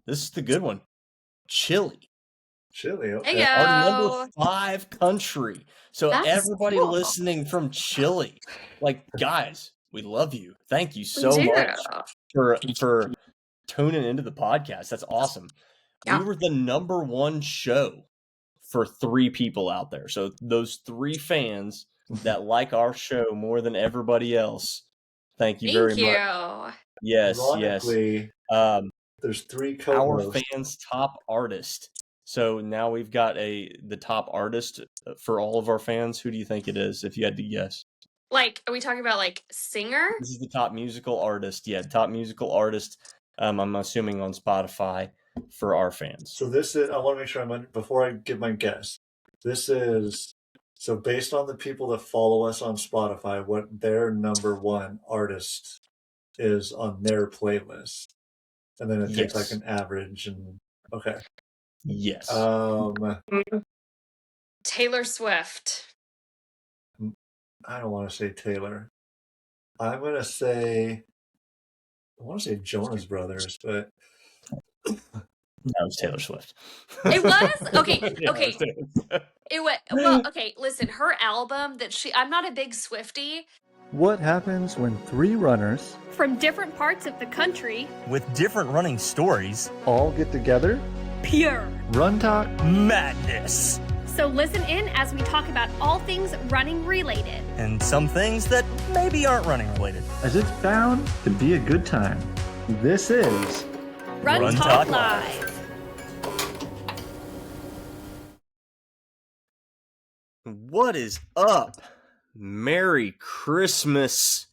This is the good one. Chile. Chile, okay. Our number Heyo. 5 country. So That's everybody cool. listening from Chile, like, guys, we love you. Thank you We so do. much for tuning into the podcast. That's awesome. Yeah. We were the number 1 show for 3 people out there. So those 3 fans that like our show more than everybody else, thank you very Thank much. you. Yes. Ironically, there's 3 Our co-hosts. fans' top artist. So now we've got the top artist for all of our fans. Who do you think it is, if you had to guess? Like, are we talking about like singer? This is the top musical artist. Yeah, top musical artist. I'm assuming on Spotify for our fans. So this is, I want to make sure before I give my guess, this is, so based on the people that follow us on Spotify, what their number 1 artist is on their playlist. And then it takes like Yes. an average and, okay. Yes. Taylor Swift. I don't want to say Taylor. I'm going to say, I want to say Jonas Brothers, but That was Taylor Swift. It was? Okay, Yeah, okay. it was Taylor Swift. It was, well, okay, listen, her album that I'm not a big Swiftie. What happens when 3 runners from different parts of the country with different running stories all get together? pure. Run Talk madness So listen in as we talk about all things running related. and some things that maybe aren't running related. as it's bound to be a good time. This is Run Talk Live. What is up? Merry Christmas-ish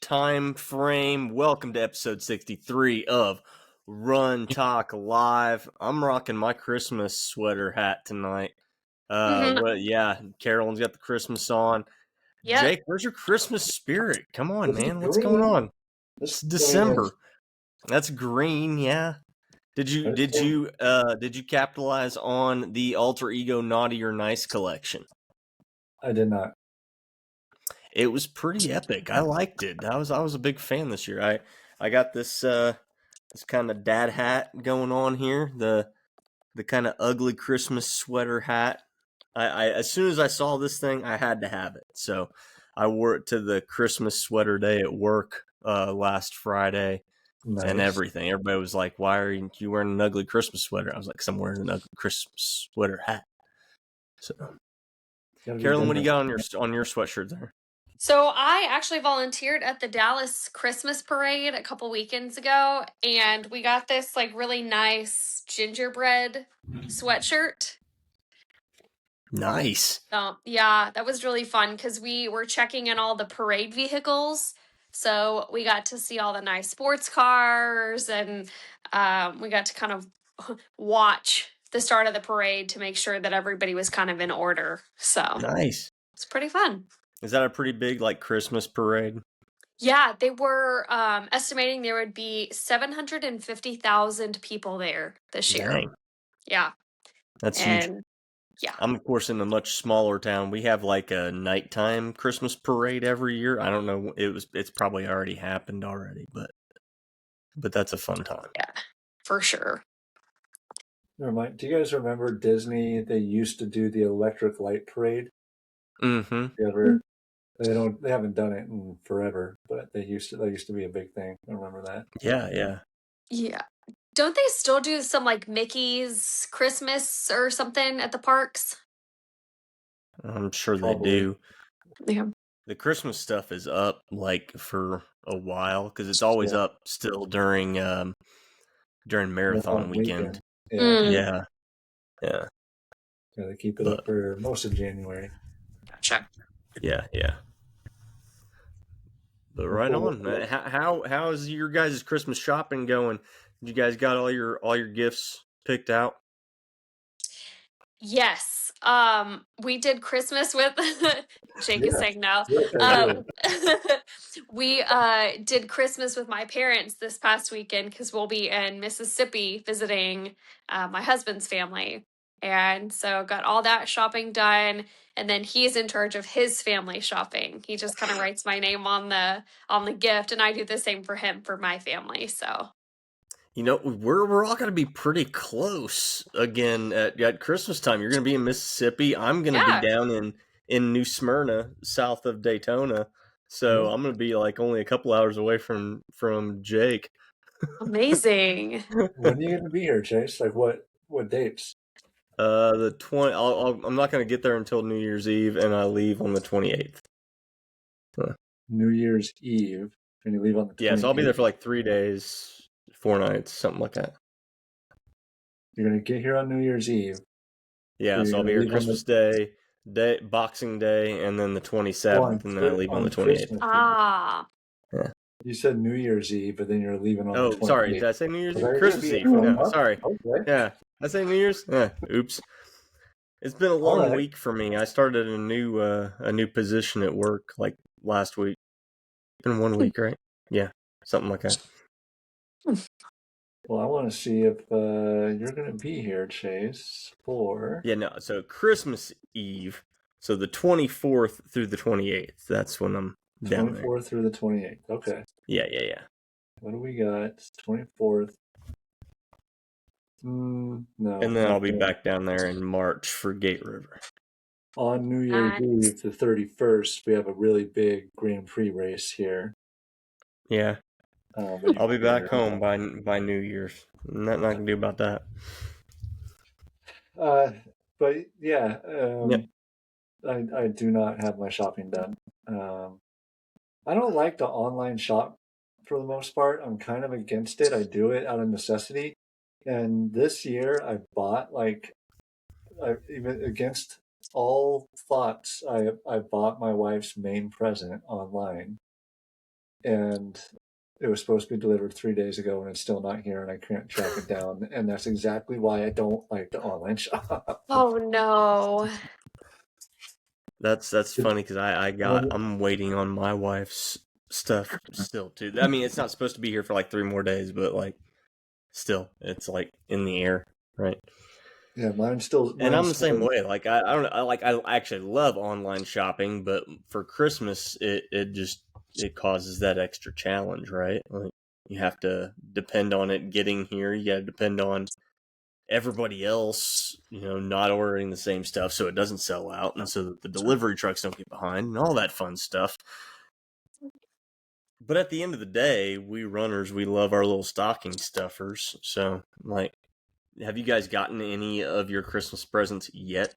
time frame. Welcome to episode 63 of Run Talk Live. I'm rocking my Christmas sweater hat tonight. Yeah, Carolyn's got the Christmas on. Yeah. Jake, where's your Christmas spirit? Come on, It's man. What's green. going on? this It's December. That's green, yeah. Did you capitalize on the Alter Ego Naughty or Nice collection? I did not. It was pretty epic. I liked it. I was a big fan this year. I got this this kind of dad hat going on here. The kind of ugly Christmas sweater hat. I as soon as I saw this thing, I had to have it. So I wore it to the Christmas sweater day at work last Friday. Nice. And everything. Everybody was like, "Why are you wearing an ugly Christmas sweater?" I was like, "'Cause I'm wearing an ugly Christmas sweater hat." So, Carolyn, what do you got on your sweatshirt there? So I actually volunteered at the Dallas Christmas parade a couple weekends ago, and we got this like really nice gingerbread sweatshirt. Nice. Yeah, that was really fun because we were checking in all the parade vehicles. So we got to see all the nice sports cars, and we got to kind of watch the start of the parade to make sure that everybody was kind of in order. So Nice. it's pretty fun. Is that a pretty big like Christmas parade? Yeah, they were estimating there would be 750,000 people there this year. Dang. Yeah. That's huge. Yeah. I'm of course in a much smaller town. We have like a nighttime Christmas parade every year. I don't know. It's probably already happened already, but that's a fun time. Yeah, for sure. Never mind. Do you guys remember Disney? They used to do the electric light parade. Mm-hmm. They haven't done it in forever, but that used to be a big thing. I remember that. Yeah. Yeah. Don't they still do some like Mickey's Christmas or something at the parks? I'm sure Probably. they do. Yeah. The Christmas stuff is up like for a while because it's always up still during marathon weekend. Yeah. Yeah. They keep it up for most of January. Gotcha. Yeah. But right on. How is your guys' Christmas shopping going? You guys got all your gifts picked out? Yes. We did Christmas with Jake is saying no. We did Christmas with my parents this past weekend because we'll be in Mississippi visiting my husband's family. And so got all that shopping done, and then he's in charge of his family shopping. He just kind of writes my name on the gift, and I do the same for him for my family. So we're all gonna be pretty close again at Christmas time. You're gonna be in Mississippi. I'm gonna be Yeah. down in New Smyrna, south of Daytona. So Yeah. I'm gonna be like only a couple hours away from Jake. Amazing. When are you going to be here, Chase? Like what dates? The 20. I'm not gonna get there until New Year's Eve, and I leave on the 28th. New Year's Eve, and you leave on the 28th. Yeah, so I'll be there for like 3 days, 4 nights, something like that. You're going to get here on New Year's Eve. Yeah, so I'll be here Christmas Day, Boxing Day, and then the 27th, and then I leave on the 28th. Ah. Yeah. You said New Year's Eve, but then you're leaving on the 28th. Sorry, did I say New Year's Eve? You're Christmas gonna be Eve. here for a Yeah, month? sorry. Okay. Yeah, I say New Year's. Yeah, oops. It's been a long Alright. week for me. I started a new position at work like last week. It's been 1 week, right? Yeah, something like that. Well, I want to see if you're going to be here, Chase, for... Yeah, no. So Christmas Eve. So the 24th through the 28th. That's when I'm down there. 24th through the 28th. Okay. Yeah. What do we got? 24th. No. And then I'll be back down there in March for Gate River. On New Year's Eve, the 31st, we have a really big Grand Prix race here. Yeah. I'll be back home by New Year's. Nothing I can do about that. But yeah, Yep. I do not have my shopping done. I don't like to online shop for the most part. I'm kind of against it. I do it out of necessity. And this year I bought even against all thoughts, I bought my wife's main present online. And it was supposed to be delivered 3 days ago, and it's still not here, and I can't track it down. And that's exactly why I don't like to online shop. Oh no. That's funny because I'm waiting on my wife's stuff still too. I mean, it's not supposed to be here for like 3 more days, but like still, it's like in the air, right? Yeah, mine's and I'm the same way. Like I actually love online shopping, but for Christmas, it causes that extra challenge, right? Like you have to depend on it getting here. You got to depend on everybody else, not ordering the same stuff so it doesn't sell out, and so that the delivery trucks don't get behind, and all that fun stuff. But at the end of the day, we runners, we love our little stocking stuffers. So, like, have you guys gotten any of your Christmas presents yet?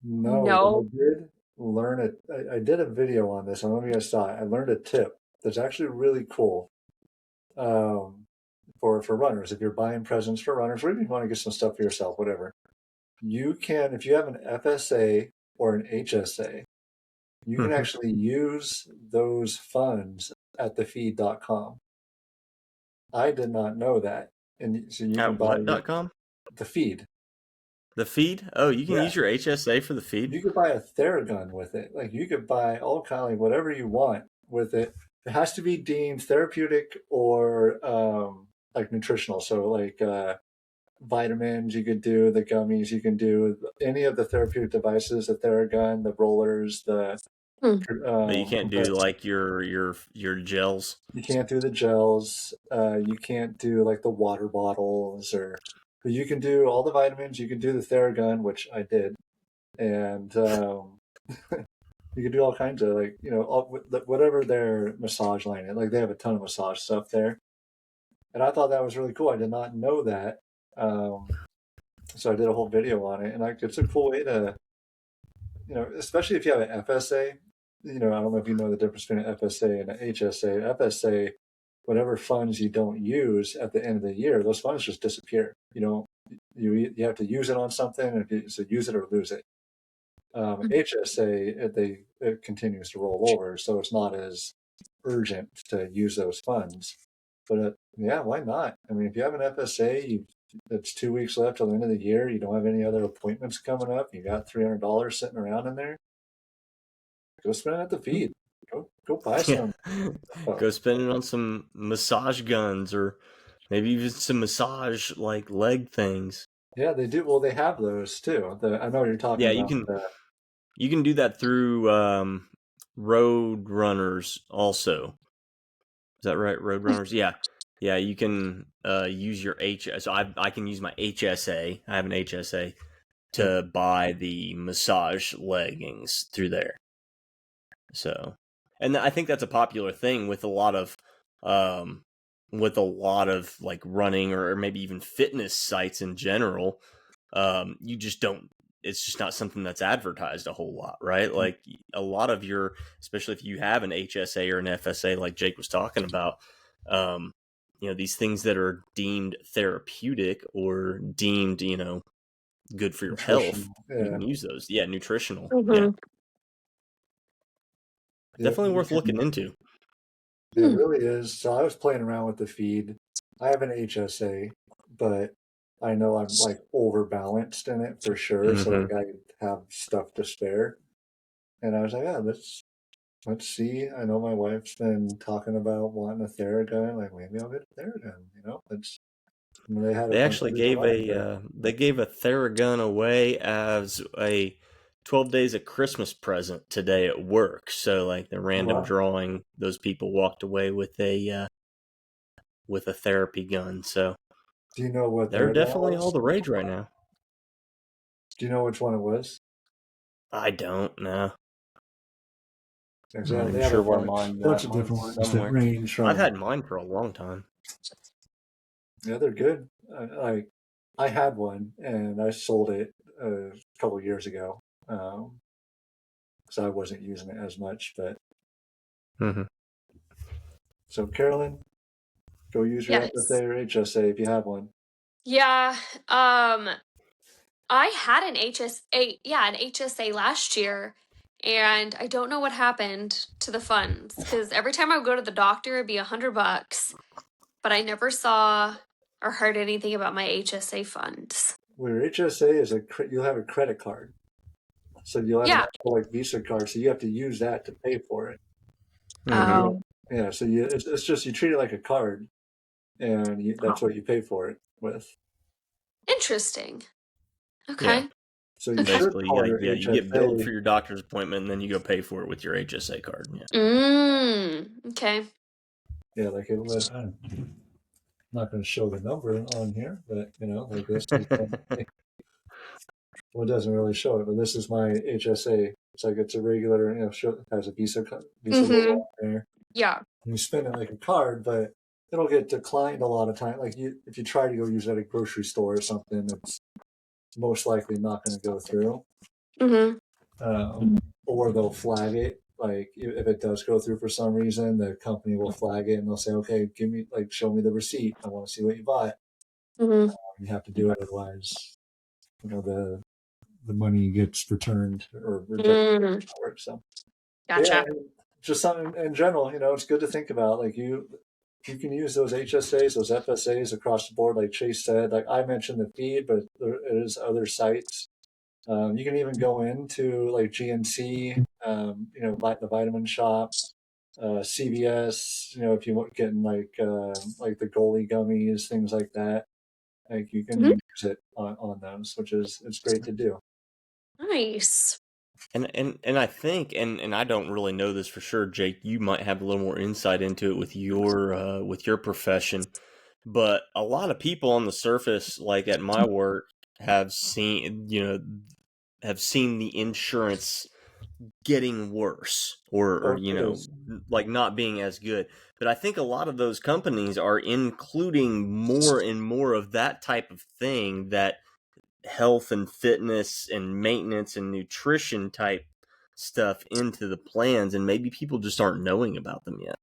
No. I did learn it. I did a video on this. I don't know if you guys saw it. I learned a tip that's actually really cool. For runners, if you're buying presents for runners, or even if you want to get some stuff for yourself, whatever, you can, if you have an FSA or an HSA, you can actually use those funds at thefeed.com. I did not know that. And so you can buy what.com? The Feed. The Feed? Oh, you can use your HSA for the Feed? You could buy a Theragun with it. Like you could buy all kind of whatever you want with it. It has to be deemed therapeutic or like nutritional. So like vitamins you could do, the gummies you can do, any of the therapeutic devices, the Theragun, the rollers, the but you can't do like your gels. You can't do the gels. You can't do like the water bottles, but you can do all the vitamins. You can do the Theragun, which I did, and you can do all kinds of like whatever their massage line is. Like they have a ton of massage stuff there, and I thought that was really cool. I did not know that, so I did a whole video on it, and like it's a cool way to, especially if you have an FSA. I don't know if you know the difference between an FSA and an HSA. FSA, whatever funds you don't use at the end of the year, those funds just disappear. You have to use it on something, and so use it or lose it. HSA, it continues to roll over, so it's not as urgent to use those funds. But yeah, why not? I mean, if you have an FSA, it's 2 weeks left till the end of the year. You don't have any other appointments coming up. You got $300 sitting around in there. Go spend it at the Feed. Go buy some. Go spend it on some massage guns or maybe even some massage like leg things. Yeah, they do. Well, they have those too. I know what you're talking about. You can do that through Road Runners also. Is that right? Road Runners? Yeah. Yeah, you can use your So I can use my HSA. I have an HSA to buy the massage leggings through there. So, and I think that's a popular thing with a lot of like running or maybe even fitness sites in general. You just don't. It's just not something that's advertised a whole lot, right? Like a lot of especially if you have an HSA or an FSA, like Jake was talking about, these things that are deemed therapeutic or deemed, good for your health, you can use those. Yeah, nutritional. Yeah, definitely worth looking into. It really is. So I was playing around with the feed. I have an HSA, but I know I'm like overbalanced in it for sure. So like I have stuff to spare. And I was like, yeah, let's see. I know my wife's been talking about wanting a Theragun. Like maybe I'll get a Theragun. They actually gave a Theragun away as a 12 days of Christmas present today at work. So like the random drawing, those people walked away with a therapy gun. So do you know what they're Theragun definitely was? all the rage right now. Do you know which one it was? I don't know. I'm not even sure where mine bunch of different ones that range from. I've had mine for a long time. Yeah, they're good. I had one and I sold it a couple of years ago because I wasn't using it as much. But so Carolyn, go use your FSA or HSA if you have one. Yeah. I had an HSA last year, and I don't know what happened to the funds because every time I would go to the doctor, it'd be $100, but I never saw or heard anything about my HSA funds. Well, your HSA is you'll have a credit card, so you'll have an actual like Visa card, so you have to use that to pay for it. Oh, yeah. So it's just you treat it like a card, and that's what you pay for it with. interesting. Okay. Yeah. So you basically, call your you get billed for your doctor's appointment, and then you go pay for it with your HSA card. Yeah. Okay. Yeah, like I'm not going to show the number on here, but like this. Well, it doesn't really show it, but this is my HSA. It's like it's a regular, it has a Visa logo on there. Yeah. And you spend it like a card, but it'll get declined a lot of time. Like if you try to go use it at a grocery store or something, it's most likely not going to go through. Or they'll flag it. Like if it does go through for some reason, the company will flag it and they'll say, "Okay, show me the receipt. I want to see what you bought." You have to do it, otherwise, the money gets returned or rejected. So, gotcha. Yeah, just something in general. It's good to think about. Like you can use those HSAs, those FSAs across the board, like Chase said. Like I mentioned the feed, but there is other sites. You can even go into like GNC, the Vitamin Shop, CVS. If you want getting like the Goalie gummies, things like that. Like you can use it on those, which it's great to do. Nice. And I think and I don't really know this for sure, Jake. You might have a little more insight into it with your profession, but a lot of people on the surface, like at my work, have seen the insurance getting worse or like not being as good. But I think a lot of those companies are including more and more of that type of thing, that health and fitness and maintenance and nutrition type stuff into the plans, and maybe people just aren't knowing about them yet.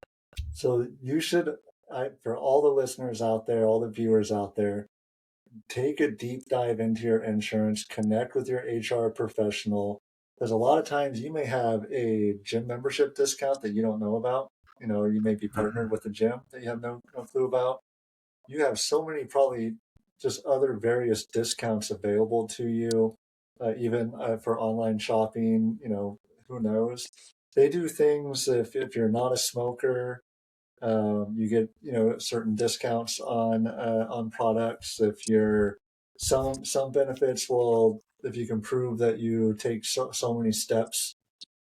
So you should, for all the listeners out there, all the viewers out there, take a deep dive into your insurance, connect with your HR professional. Because a lot of times you may have a gym membership discount that you don't know about. You may be partnered with a gym that you have no clue about. You have so many probably just other various discounts available to you, even for online shopping. Who knows? They do things if you're not a smoker. You get certain discounts on products. If you're some benefits will, if you can prove that you take so many steps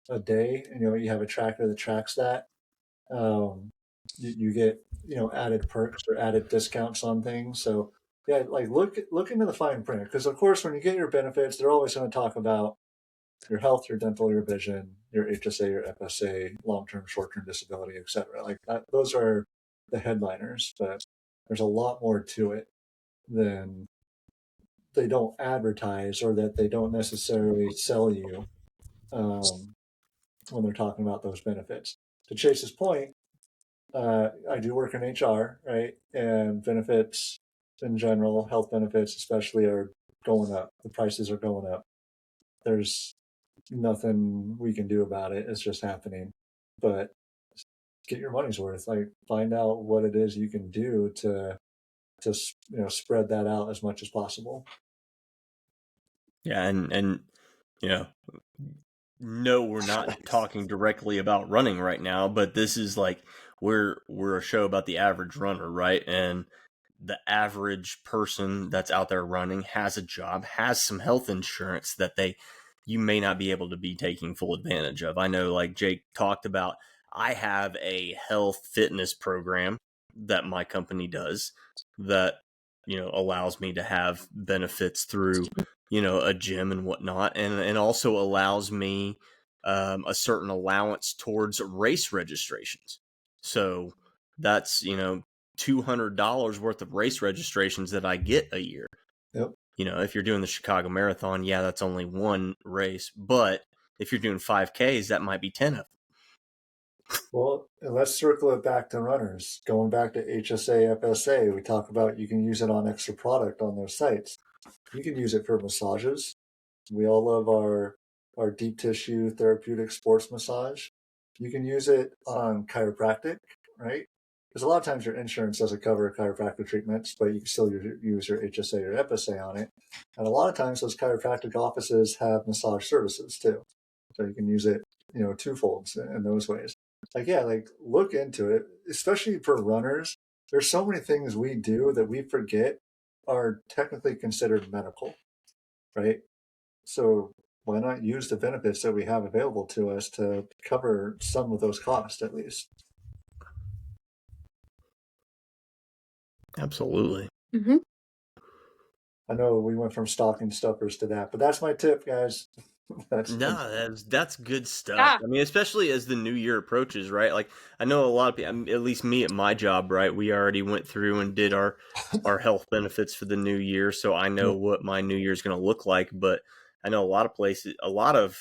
a day, and you have a tracker that tracks that. you get added perks or added discounts on things. So yeah, like look into the fine print, because of course when you get your benefits, they're always going to talk about your health, your dental, your vision, your HSA, your FSA, long-term, short-term disability, etc. Like that, those are the headliners, but there's a lot more to it than they don't advertise or that they don't necessarily sell you when they're talking about those benefits. To Chase's point, I do work in HR, right? And benefits in general, health benefits especially, are going up. The prices are going up. There's nothing we can do about it. It's just happening. But get your money's worth. Like, find out what it is you can do to spread that out as much as possible. Yeah, and you know, no, we're not talking directly about running right now, but this is like we're a show about the average runner, right? And the average person that's out there running has a job, has some health insurance that you may not be able to be taking full advantage of. I know, like Jake talked about, I have a health fitness program that my company does that allows me to have benefits through a gym and whatnot, and also allows me a certain allowance towards race registrations. So that's $200 worth of race registrations that I get a year. Yep. If you're doing the Chicago Marathon, yeah, that's only one race, but if you're doing 5Ks, that might be 10 of them. Well, let's circle it back to runners. Going back to HSA, FSA, we talk about you can use it on extra product on those sites. You can use it for massages. We all love our deep tissue therapeutic sports massage. You can use it on chiropractic, right? Because a lot of times your insurance doesn't cover chiropractic treatments, but you can still use your HSA or FSA on it. And a lot of times those chiropractic offices have massage services too. So you can use it, twofolds in those ways. Like, yeah, like look into it, especially for runners. There's so many things we do that we forget are technically considered medical, right? So why not use the benefits that we have available to us to cover some of those costs at least? Absolutely. Mm-hmm. I know we went from stocking stuffers to that, but that's my tip, guys. That's good stuff. Yeah. I mean, especially as the new year approaches, right? Like, I know a lot of people, at least me at my job, right? We already went through and did our health benefits for the new year, so I know what my new year is going to look like. But I know a lot of places, a lot of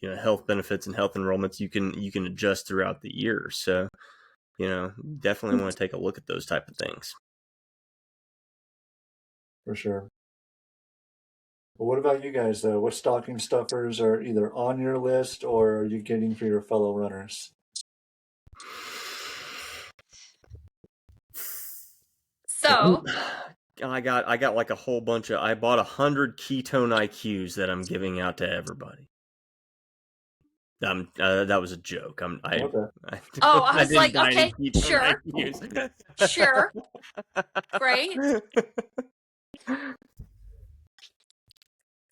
health benefits and health enrollments you can adjust throughout the year. So definitely want to take a look at those type of things. For sure. But what about you guys, though? What stocking stuffers are either on your list or are you getting for your fellow runners? So I got like a whole bunch of. I bought 100 ketone IQs that I'm giving out to everybody. That was a joke. I was didn't like, buy any okay, ketone sure. IQs. Sure. Great.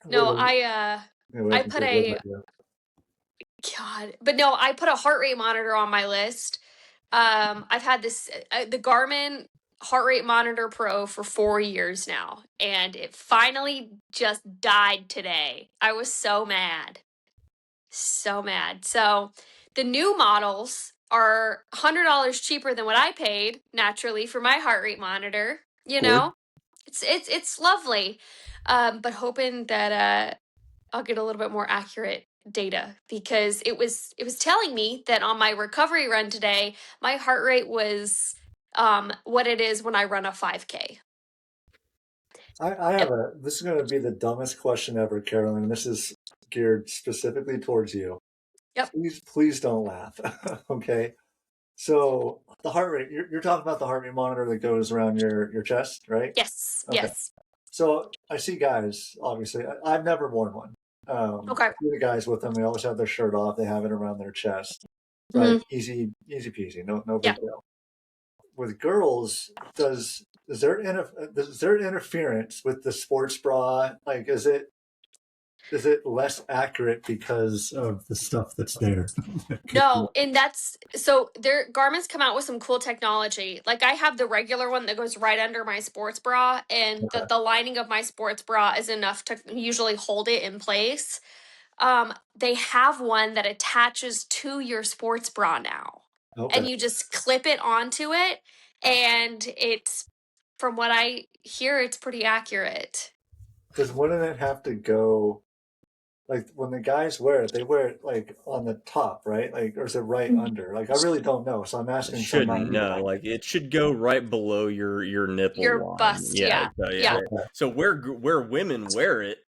No, I put I put a heart rate monitor on my list. I've had this the Garmin heart rate monitor Pro for 4 years now, and it finally just died today. I was so mad. So mad. So the new models are $100 cheaper than what I paid naturally for my heart rate monitor. It's lovely. But hoping that I'll get a little bit more accurate data, because it was telling me that on my recovery run today, my heart rate was what it is when I run a 5K. I have this is going to be the dumbest question ever, Carolyn. This is geared specifically towards you. Yep. Please don't laugh. Okay. So the heart rate, you're talking about the heart rate monitor that goes around your chest, right? Yes. Okay. Yes. So I see guys, obviously, I've never worn one. Okay. The guys with them, they always have their shirt off. They have it around their chest. Right. Mm-hmm. Easy peasy. No big deal. With girls, is there interference with the sports bra? Like, is it Is it less accurate because of the stuff that's there? No, and their Garmin's come out with some cool technology. Like I have the regular one that goes right under my sports bra, and the lining of my sports bra is enough to usually hold it in place. They have one that attaches to your sports bra now, and Okay. you just clip it onto it, and from what I hear, it's pretty accurate. Because wouldn't it have to go like when the guys wear it, they wear it like on the top, right? Like, or is it right under? Like, I really don't know. So I'm It asking some shouldn't, no. non. Like it should go right below your Your nipple line. bust, Yeah, yeah, so, yeah. yeah. Okay. So where women wear it,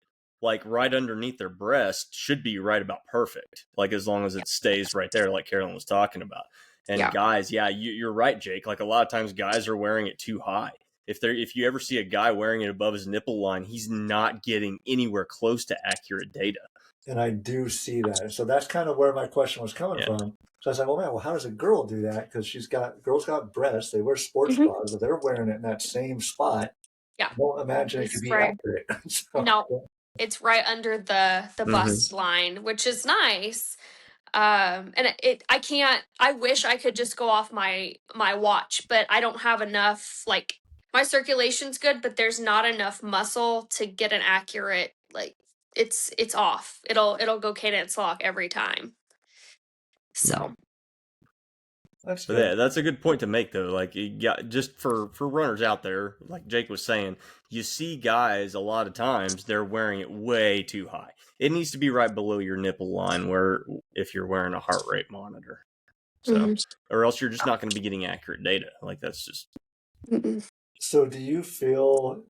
like right underneath their breast, should be right about perfect. Like as long as it stays right there, like Carolyn was talking about. And Yeah. guys, yeah, you're right, Jake. Like a lot of times, guys are wearing it too high. If you ever see a guy wearing it above his nipple line, he's not getting anywhere close to accurate data. And I do see that. So that's kind of where my question was coming from. So I was like, well, man, well, how does a girl do that? Because girls got breasts, they wear sports Mhm. bras, but they're wearing it in that same spot. Yeah. I don't imagine it It's could be right. accurate. No, it's right under the bust line, which is nice. And I wish I could just go off my watch, but I don't have enough, like my circulation's good, but there's not enough muscle to get an accurate, like it's off. It'll go cadence lock every time. So That's But good. yeah, that's a good point to make though. Like, just for runners out there, like Jake was saying, you see guys a lot of times they're wearing it way too high. It needs to be right below your nipple line, where if you're wearing a heart rate monitor, so or else you're just not going to be getting accurate data. Like that's just. Mm-mm. So do you feel,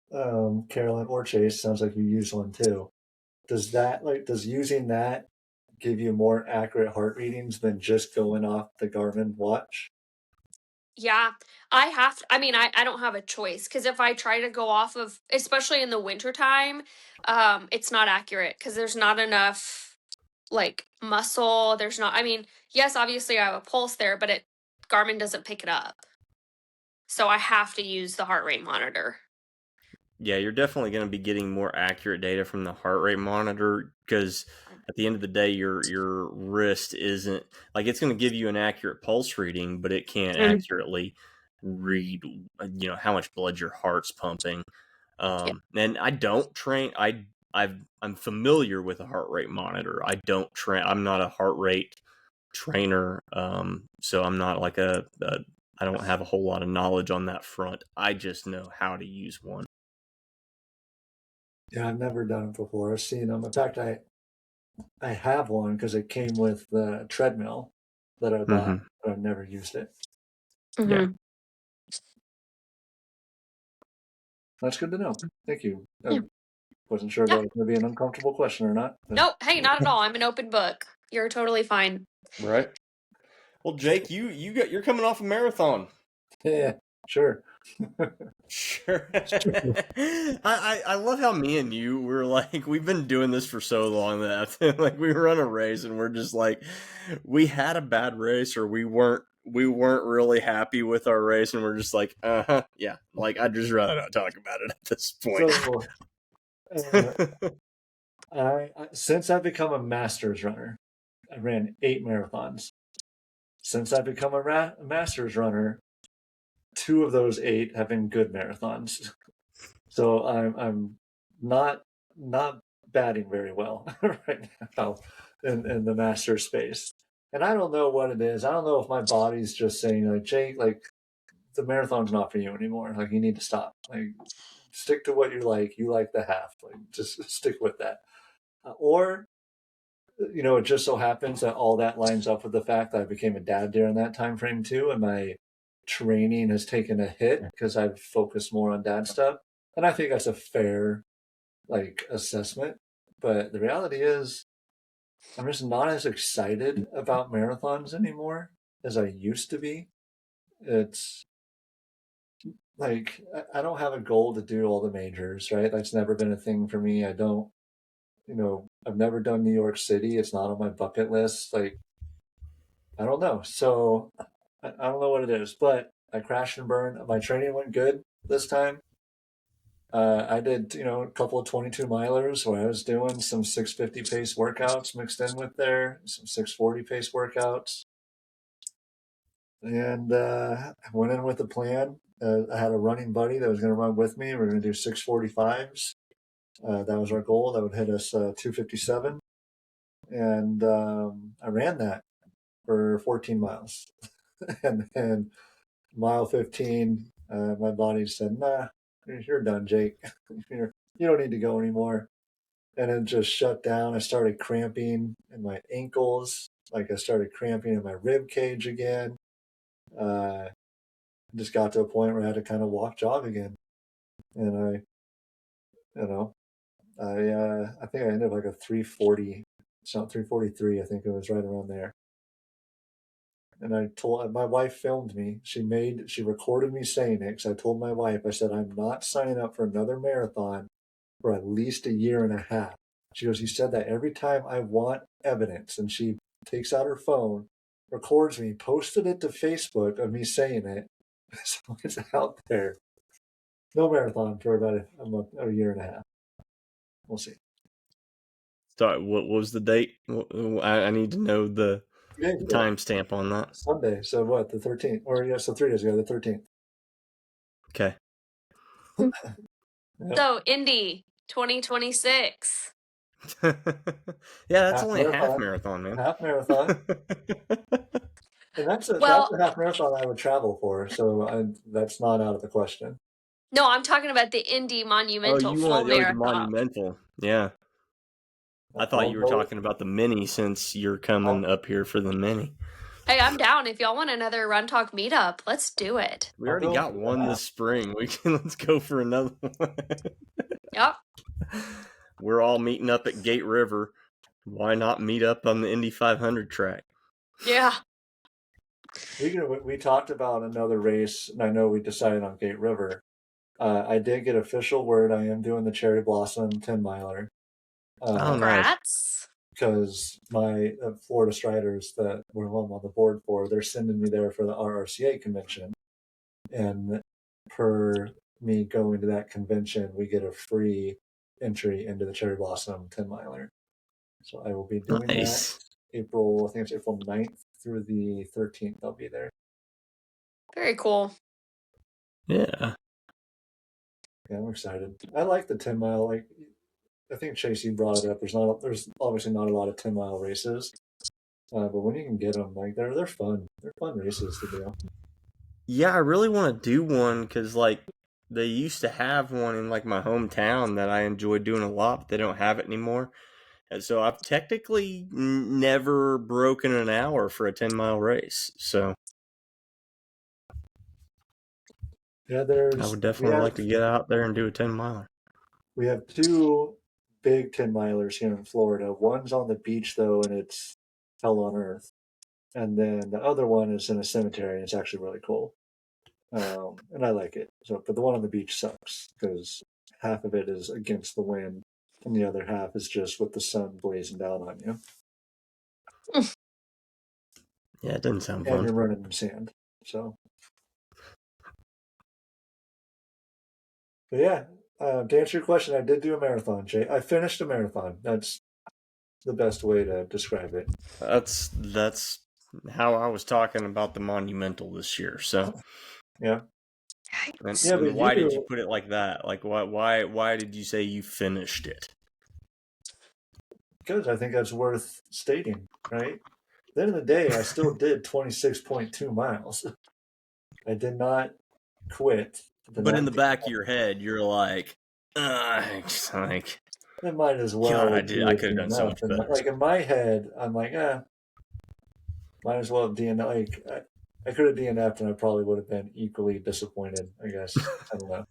Carolyn or Chase, sounds like you use one too. Does using that give you more accurate heart readings than just going off the Garmin watch? Yeah, I mean, I don't have a choice because if I try to go off of, especially in the wintertime, it's not accurate because there's not enough like muscle. There's not, I mean, yes, obviously I have a pulse there, but Garmin doesn't pick it up. So I have to use the heart rate monitor. Yeah, you're definitely going to be getting more accurate data from the heart rate monitor because at the end of the day, your wrist isn't like it's going to give you an accurate pulse reading, but it can't accurately read, how much blood your heart's pumping. And I don't train. I'm familiar with a heart rate monitor. I don't train. I'm not a heart rate trainer, so I'm not like I don't have a whole lot of knowledge on that front. I just know how to use one. Yeah, I've never done it before. I've seen them. In fact, I have one because it came with the treadmill that I bought, but I've never used it. Yeah. That's good to know. Thank you. I Yeah. wasn't sure if that was going to be an uncomfortable question or not. Nope. Hey, not at all. I'm an open book. You're totally fine. Right. Well, Jake, you're coming off a marathon. Yeah, sure. Sure. I love how me and you were like, we've been doing this for so long that like we run a race and we're just like, we had a bad race or we weren't really happy with our race and we're just like, yeah, like I'd just rather not talk about it at this point. So, since I've become a masters runner, I ran 8 marathons. Since I've become a masters runner, 2 of those 8 have been good marathons. So I'm not batting very well right now in the master space. And I don't know what it is. I don't know if my body's just saying like, Jake, like the marathon's not for you anymore. Like you need to stop. Like stick to what you like. You like the half. Like just stick with that. Or it just so happens that all that lines up with the fact that I became a dad during that time frame too, and my training has taken a hit because I've focused more on dad stuff. And I think that's a fair assessment. But the reality is I'm just not as excited about marathons anymore as I used to be. It's like I don't have a goal to do all the majors, right? That's never been a thing for me. I don't, I've never done New York City. It's not on my bucket list. Like, I don't know. So I don't know what it is, but I crashed and burned. My training went good this time. I did, a couple of 22 milers where I was doing some 650 pace workouts mixed in with there, some 640 pace workouts. And I went in with a plan. I had a running buddy that was going to run with me. We were going to do 645s. That was our goal. That would hit us 257. And I ran that for 14 miles. And then mile 15, my body said, nah, you're done, Jake. You don't need to go anymore. And it just shut down. I started cramping in my ankles. Like I started cramping in my rib cage again. Just got to a point where I had to kind of walk jog again. And I think I ended up like a 340. It's not 343. I think it was right around there. And I told my wife filmed me. She recorded me saying it because I told my wife, I said, I'm not signing up for another marathon for at least a year and a half. She goes, you said that every time I want evidence. And she takes out her phone, records me, posted it to Facebook of me saying it. So it's out there. No marathon for about a year and a half. We'll see. Sorry, what was the date? I need to know the timestamp on that. Sunday. So what? The 13th? Or yeah, so 3 days ago, the 13th. Okay. Yep. So Indy 2026. Yeah, that's Half only a half marathon. marathon, man. Half marathon. And that's a half marathon I would travel for. So that's not out of the question. No, I'm talking about the Indy Monumental full the marathon. monumental. Yeah. I thought you were talking about the mini since you're coming up here for the mini. Hey, I'm down. If y'all want another Run Talk meetup, let's do it. We already got one this spring. Let's go for another one. Yep. We're all meeting up at Gate River. Why not meet up on the Indy 500 track? Yeah. We talked about another race, and I know we decided on Gate River. I did get official word I am doing the Cherry Blossom 10 miler. Congrats. Because my Florida Striders that I'm on the board for, they're sending me there for the RRCA convention. And per me going to that convention, we get a free entry into the Cherry Blossom 10 miler. So I will be doing that April 9th through the 13th. I'll be there. Very cool. Yeah. Yeah, I'm excited. I like the 10 mile. Like, I think Chase, you brought it up. There's obviously not a lot of 10 mile races, but when you can get them, like they're fun. They're fun races to do. Yeah, I really want to do one because like they used to have one in like my hometown that I enjoyed doing a lot, but they don't have it anymore. And so I've technically never broken an hour for a 10-mile race. So yeah, I would definitely like to get out there and do a 10-miler. We have 2 big 10 milers here in Florida. One's on the beach though, and it's hell on earth. And then the other one is in a cemetery, and it's actually really cool. And I like it. So, but the one on the beach sucks because half of it is against the wind, and the other half is just with the sun blazing down on you. Yeah, it doesn't sound fun. And you're running in sand. So, but yeah, to answer your question, I did do a marathon, Jay. I finished a marathon. That's the best way to describe it. That's how I was talking about the monumental this year. So yeah. And why did you put it like that? Like why did you say you finished it? Because I think that's worth stating, right? At the end of the day, I still did 26.2 miles. I did not quit. But in the back of your head, you're like, it's like, it might as well. God, I could have done so much better. Like in my head, I'm like, might as well have DNF. Like I could have DNF'd, and I probably would have been equally disappointed. I guess I don't know.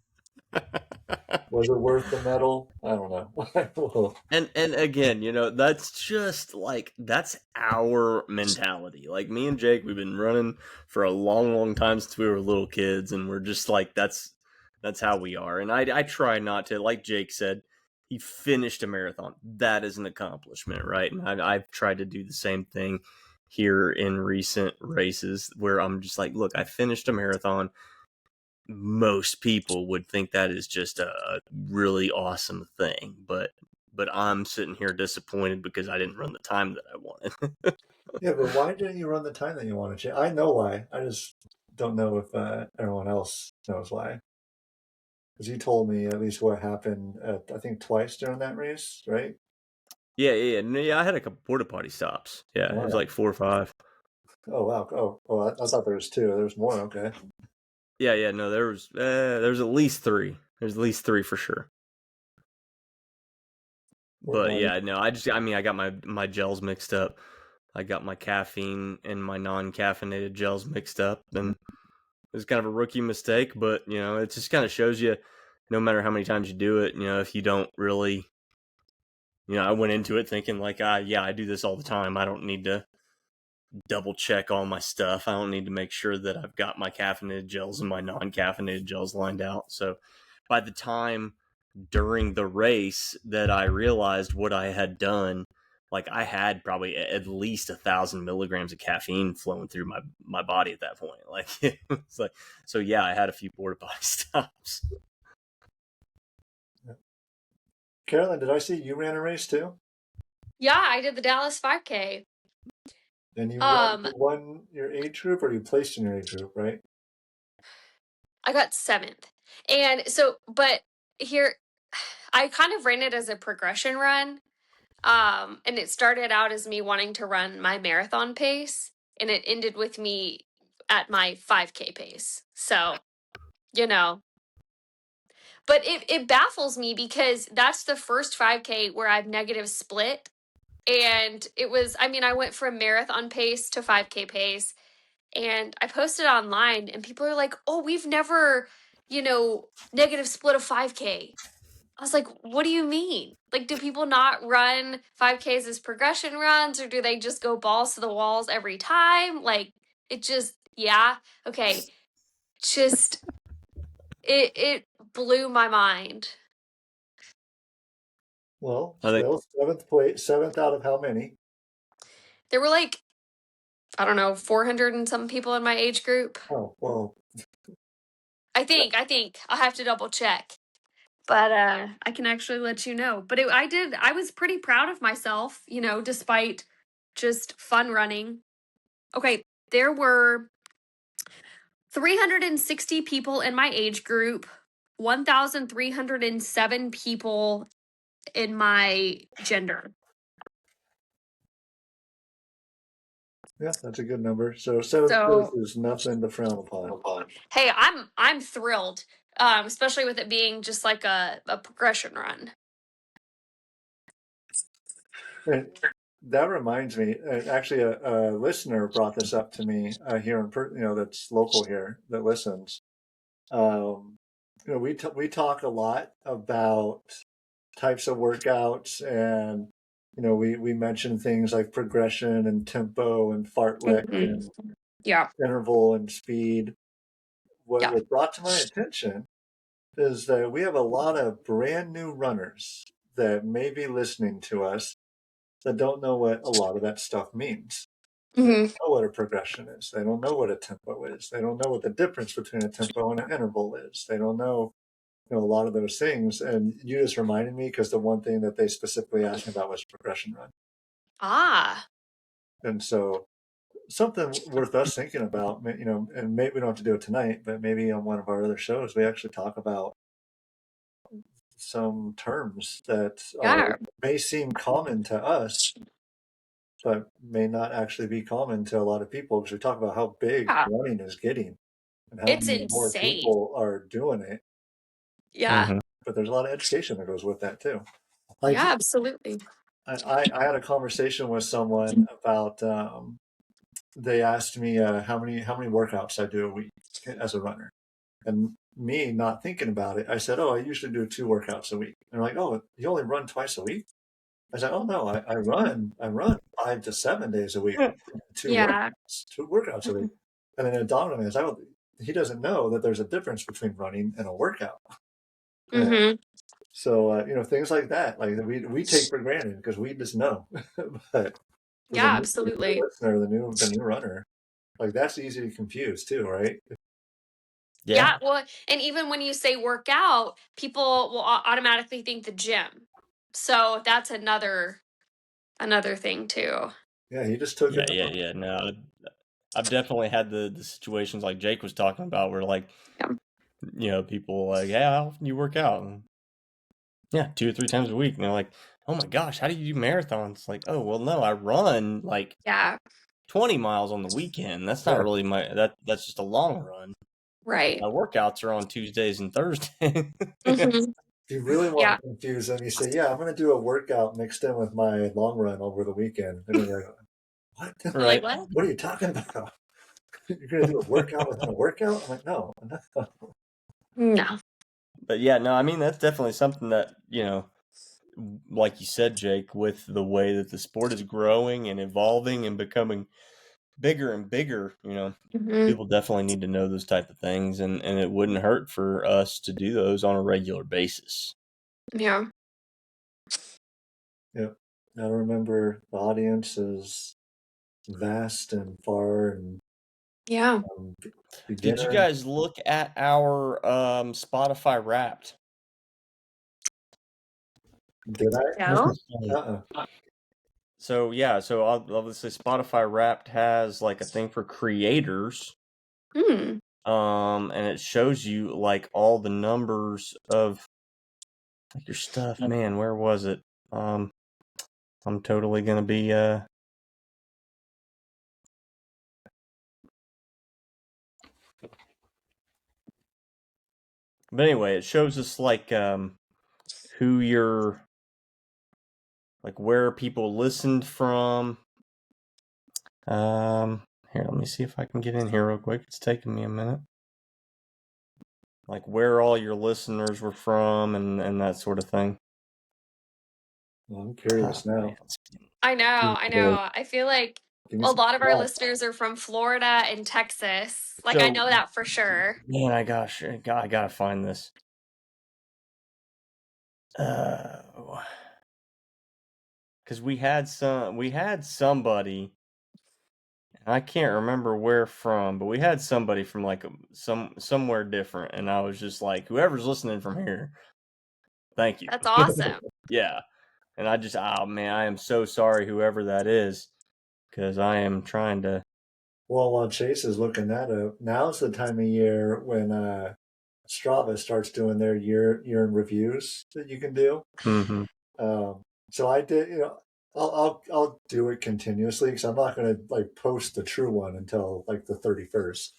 Was it worth the medal? I don't know. And again, that's just like that's our mentality. Like me and Jake, we've been running for a long, long time since we were little kids, and we're just like that's how we are. And I try not to, like Jake said, he finished a marathon. That is an accomplishment, right? And I've tried to do the same thing here in recent races where I'm just like, look, I finished a marathon. most people would think that is just a really awesome thing, but I'm sitting here disappointed because I didn't run the time that I wanted. Yeah, but why didn't you run the time that you wanted to? I know why. I just don't know if everyone else knows why. Because you told me at least what happened, I think twice during that race, right? Yeah. I had a couple porta potty stops. Yeah, it was like 4 or 5. Oh, wow. Oh, I thought there was 2. There was more. Okay. Yeah. No, there's at least 3. There's at least 3 for sure. But yeah, no, I got my gels mixed up. I got my caffeine and my non-caffeinated gels mixed up, and it was kind of a rookie mistake. But it just kind of shows you, no matter how many times you do it, if you don't really, I went into it thinking like, yeah, I do this all the time. I don't need to double check all my stuff. I don't need to make sure that I've got my caffeinated gels and my non-caffeinated gels lined out. So by the time during the race that I realized what I had done, like I had probably at least 1,000 milligrams of caffeine flowing through my body at that point. Like it's like, so yeah, I had a few porta potty stops. Carolyn, did I see you ran a race too? Yeah, I did the Dallas 5K. And you won your age group, or you placed in your age group, right? I got 7th. And so, but here, I kind of ran it as a progression run. And it started out as me wanting to run my marathon pace, and it ended with me at my 5K pace. So, but it baffles me because that's the first 5K where I've negative split. And it was, I went from marathon pace to 5K pace, and I posted online, and people are like, oh, we've never, negative split a 5K. I was like, what do you mean? Like, do people not run 5Ks as progression runs, or do they just go balls to the walls every time? Like, it just, yeah. Okay. Just, it blew my mind. Well, I think still 7th place, 7th out of how many? There were like, I don't know, 400 and some people in my age group. Oh, well. I think I'll have to double check. But I can actually let you know. But I was pretty proud of myself, despite just fun running. Okay, there were 360 people in my age group, 1,307 people in my gender. Yeah, that's a good number. So 7th place is nothing to frown upon. Hey, I'm thrilled, especially with it being just like a progression run. And that reminds me, actually, a listener brought this up to me here that's local here that listens. We talk a lot about types of workouts, and we mention things like progression and tempo and fartlek and interval and speed. What brought to my attention is that we have a lot of brand new runners that may be listening to us that don't know what a lot of that stuff means. They don't know what a progression is. They don't know what a tempo is. They don't know what the difference between a tempo and an interval is. They don't know, a lot of those things. And you just reminded me, because the one thing that they specifically asked me about was progression run. Ah. And so something worth us thinking about, and maybe we don't have to do it tonight, but maybe on one of our other shows, we actually talk about some terms that may seem common to us, but may not actually be common to a lot of people, because we talk about how big running is getting and how it's many more people are doing it. Yeah. But there's a lot of education that goes with that too. Yeah, absolutely. I had a conversation with someone about, they asked me how many workouts I do a week as a runner. And me not thinking about it, I said, oh, I usually do 2 workouts a week. And they're like, oh, you only run twice a week? I said, oh no, I run 5 to 7 days a week, 2 workouts a week. And then it dawned on me, he doesn't know that there's a difference between running and a workout. So things like that, like we take for granted because we just know. But absolutely. The listener, the new runner, like that's easy to confuse too, right? Yeah, well, and even when you say workout, people will automatically think the gym. So that's another thing too. Yeah, he just took Yeah. No, I've definitely had the situations like Jake was talking about where like, Yeah. people like, hey, how often do you work out? And, yeah, 2 or 3 times a week. And they're like, oh my gosh, how do you do marathons? Like, oh, well, no, I run like Yeah, 20 miles on the weekend. That's not really that's just a long run. right. My workouts are on Tuesdays and Thursdays. Mhm. If you really want Yeah. to confuse them, you say, "Yeah, I'm going to do a workout mixed in with my long run over the weekend." And they're like, "What? Like, Right. what? What are you talking about? You're going to do a workout within a workout?" I'm like, "No, no." No. But yeah, no, I mean, that's definitely something that, like you said, Jake, with the way that the sport is growing and evolving and becoming bigger and bigger, Mhm. people definitely need to know those type of things, and it wouldn't hurt for us to do those on a regular basis. Yeah. Yep. I remember the audience is vast and far and Yeah. Did you beginner. guys look at our Spotify Wrapped? Did I? No. So yeah, so obviously Spotify Wrapped has like a thing for creators, Hmm. and it shows you like all the numbers of like your stuff. Man, where was it? I'm totally gonna be But anyway, it shows us like who you're like where people listened from. Here, let me see if I can get in here real quick. It's taking me a minute. Like where all your listeners were from and that sort of thing. Well, I'm curious Oh, now. man. I know. I feel like Give me a some lot of our thoughts. listeners are from Florida and Texas. Like, I So, know that for sure. man, I gotta find this. Because we had somebody, I can't remember where from, but we had somebody from like somewhere different, and I was just like, whoever's listening from here, thank you. That's awesome. Yeah, and oh man, I am so sorry, whoever that is, because I am trying to. Well, while Chase is looking that up, now's the time of year when Strava starts doing their year in reviews that you can do. Mm-hmm. So I did, I'll do it continuously because I'm not going to like post the true one until like the 31st.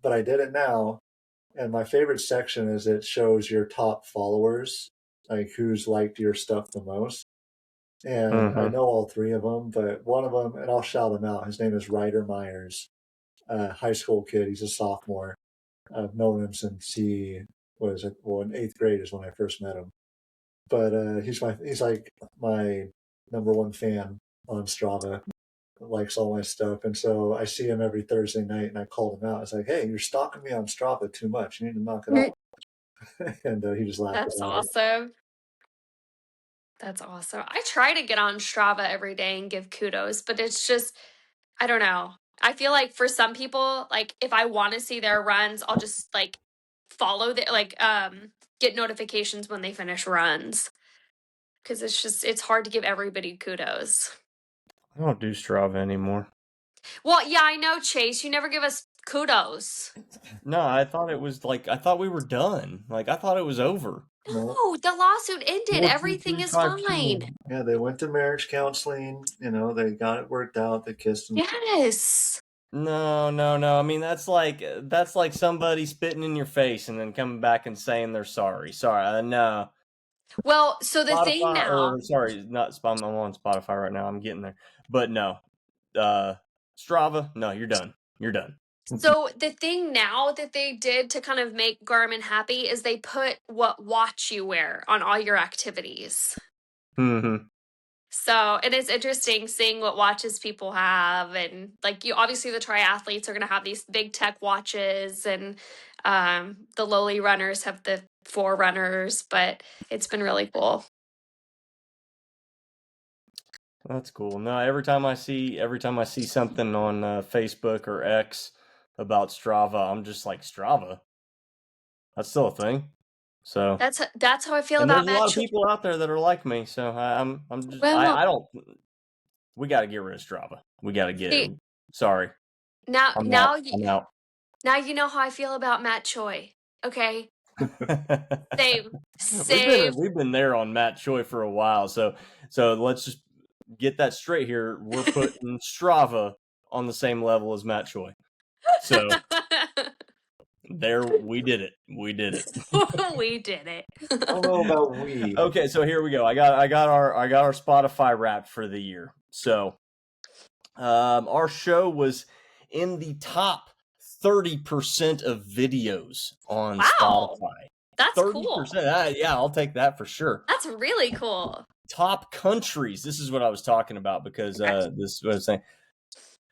But I did it now, and my favorite section is it shows your top followers, like who's liked your stuff the most. And I know all three of them, but one of them, and I'll shout him out. His name is Ryder Myers, high school kid. He's a sophomore. I've known him since he was in 8th grade is when I first met him. But he's like my number one fan on Strava. Likes all my stuff, and so I see him every Thursday night, and I called him out. I was like, "Hey, you're stalking me on Strava too much. You need to knock it off." And he just laughed That's about it. awesome. That's awesome. I try to get on Strava every day and give kudos, but it's just, I don't know. I feel like for some people, like if I want to see their runs, I'll just like follow the get notifications when they finish runs. Cause it's hard to give everybody kudos. I don't do Strava anymore. Well, yeah, I know, Chase. You never give us kudos. No, I thought we were done. Like I thought it was over. No, No, the lawsuit ended. 4, 2, Everything 3, is 5, 2. fine. yeah, they went to marriage counseling. They got it worked out. They kissed and Yes. No. I mean, that's like somebody spitting in your face and then coming back and saying they're sorry. Sorry, no. Well, so the thing Spotify, now, or sorry, not Spotify. I'm on Spotify right now. I'm getting there, but no. Strava, no, you're done. You're done. so the thing now that they did to kind of make Garmin happy is they put what watch you wear on all your activities. Mm-hmm. So it is interesting seeing what watches people have, and like you, obviously the triathletes are going to have these big tech watches, and the lowly runners have the forerunners. But it's been really cool. That's cool. No, every time I see something on Facebook or X about Strava. I'm just like, Strava? That's still a thing. So That's how I feel and about there's a lot Matt. of people out there that are like me. So I'm just Well, I don't. We got to get rid of Strava. We got to get. see, Sorry, now I'm out. now I'm out. now you know how I feel about Matt Choi. Okay, same, same. We've been there on Matt Choi for a while. So let's just get that straight here. We're putting Strava on the same level as Matt Choi. So there, we did it. We did it. We did it. I don't know about we. Okay, so here we go. I got our Spotify Wrapped for the year. So, our show was in the top 30% of videos on Wow, Spotify. that's cool. 30%. Yeah, I'll take that for sure. That's really cool. Top countries. This is what I was talking about because this is what I was saying.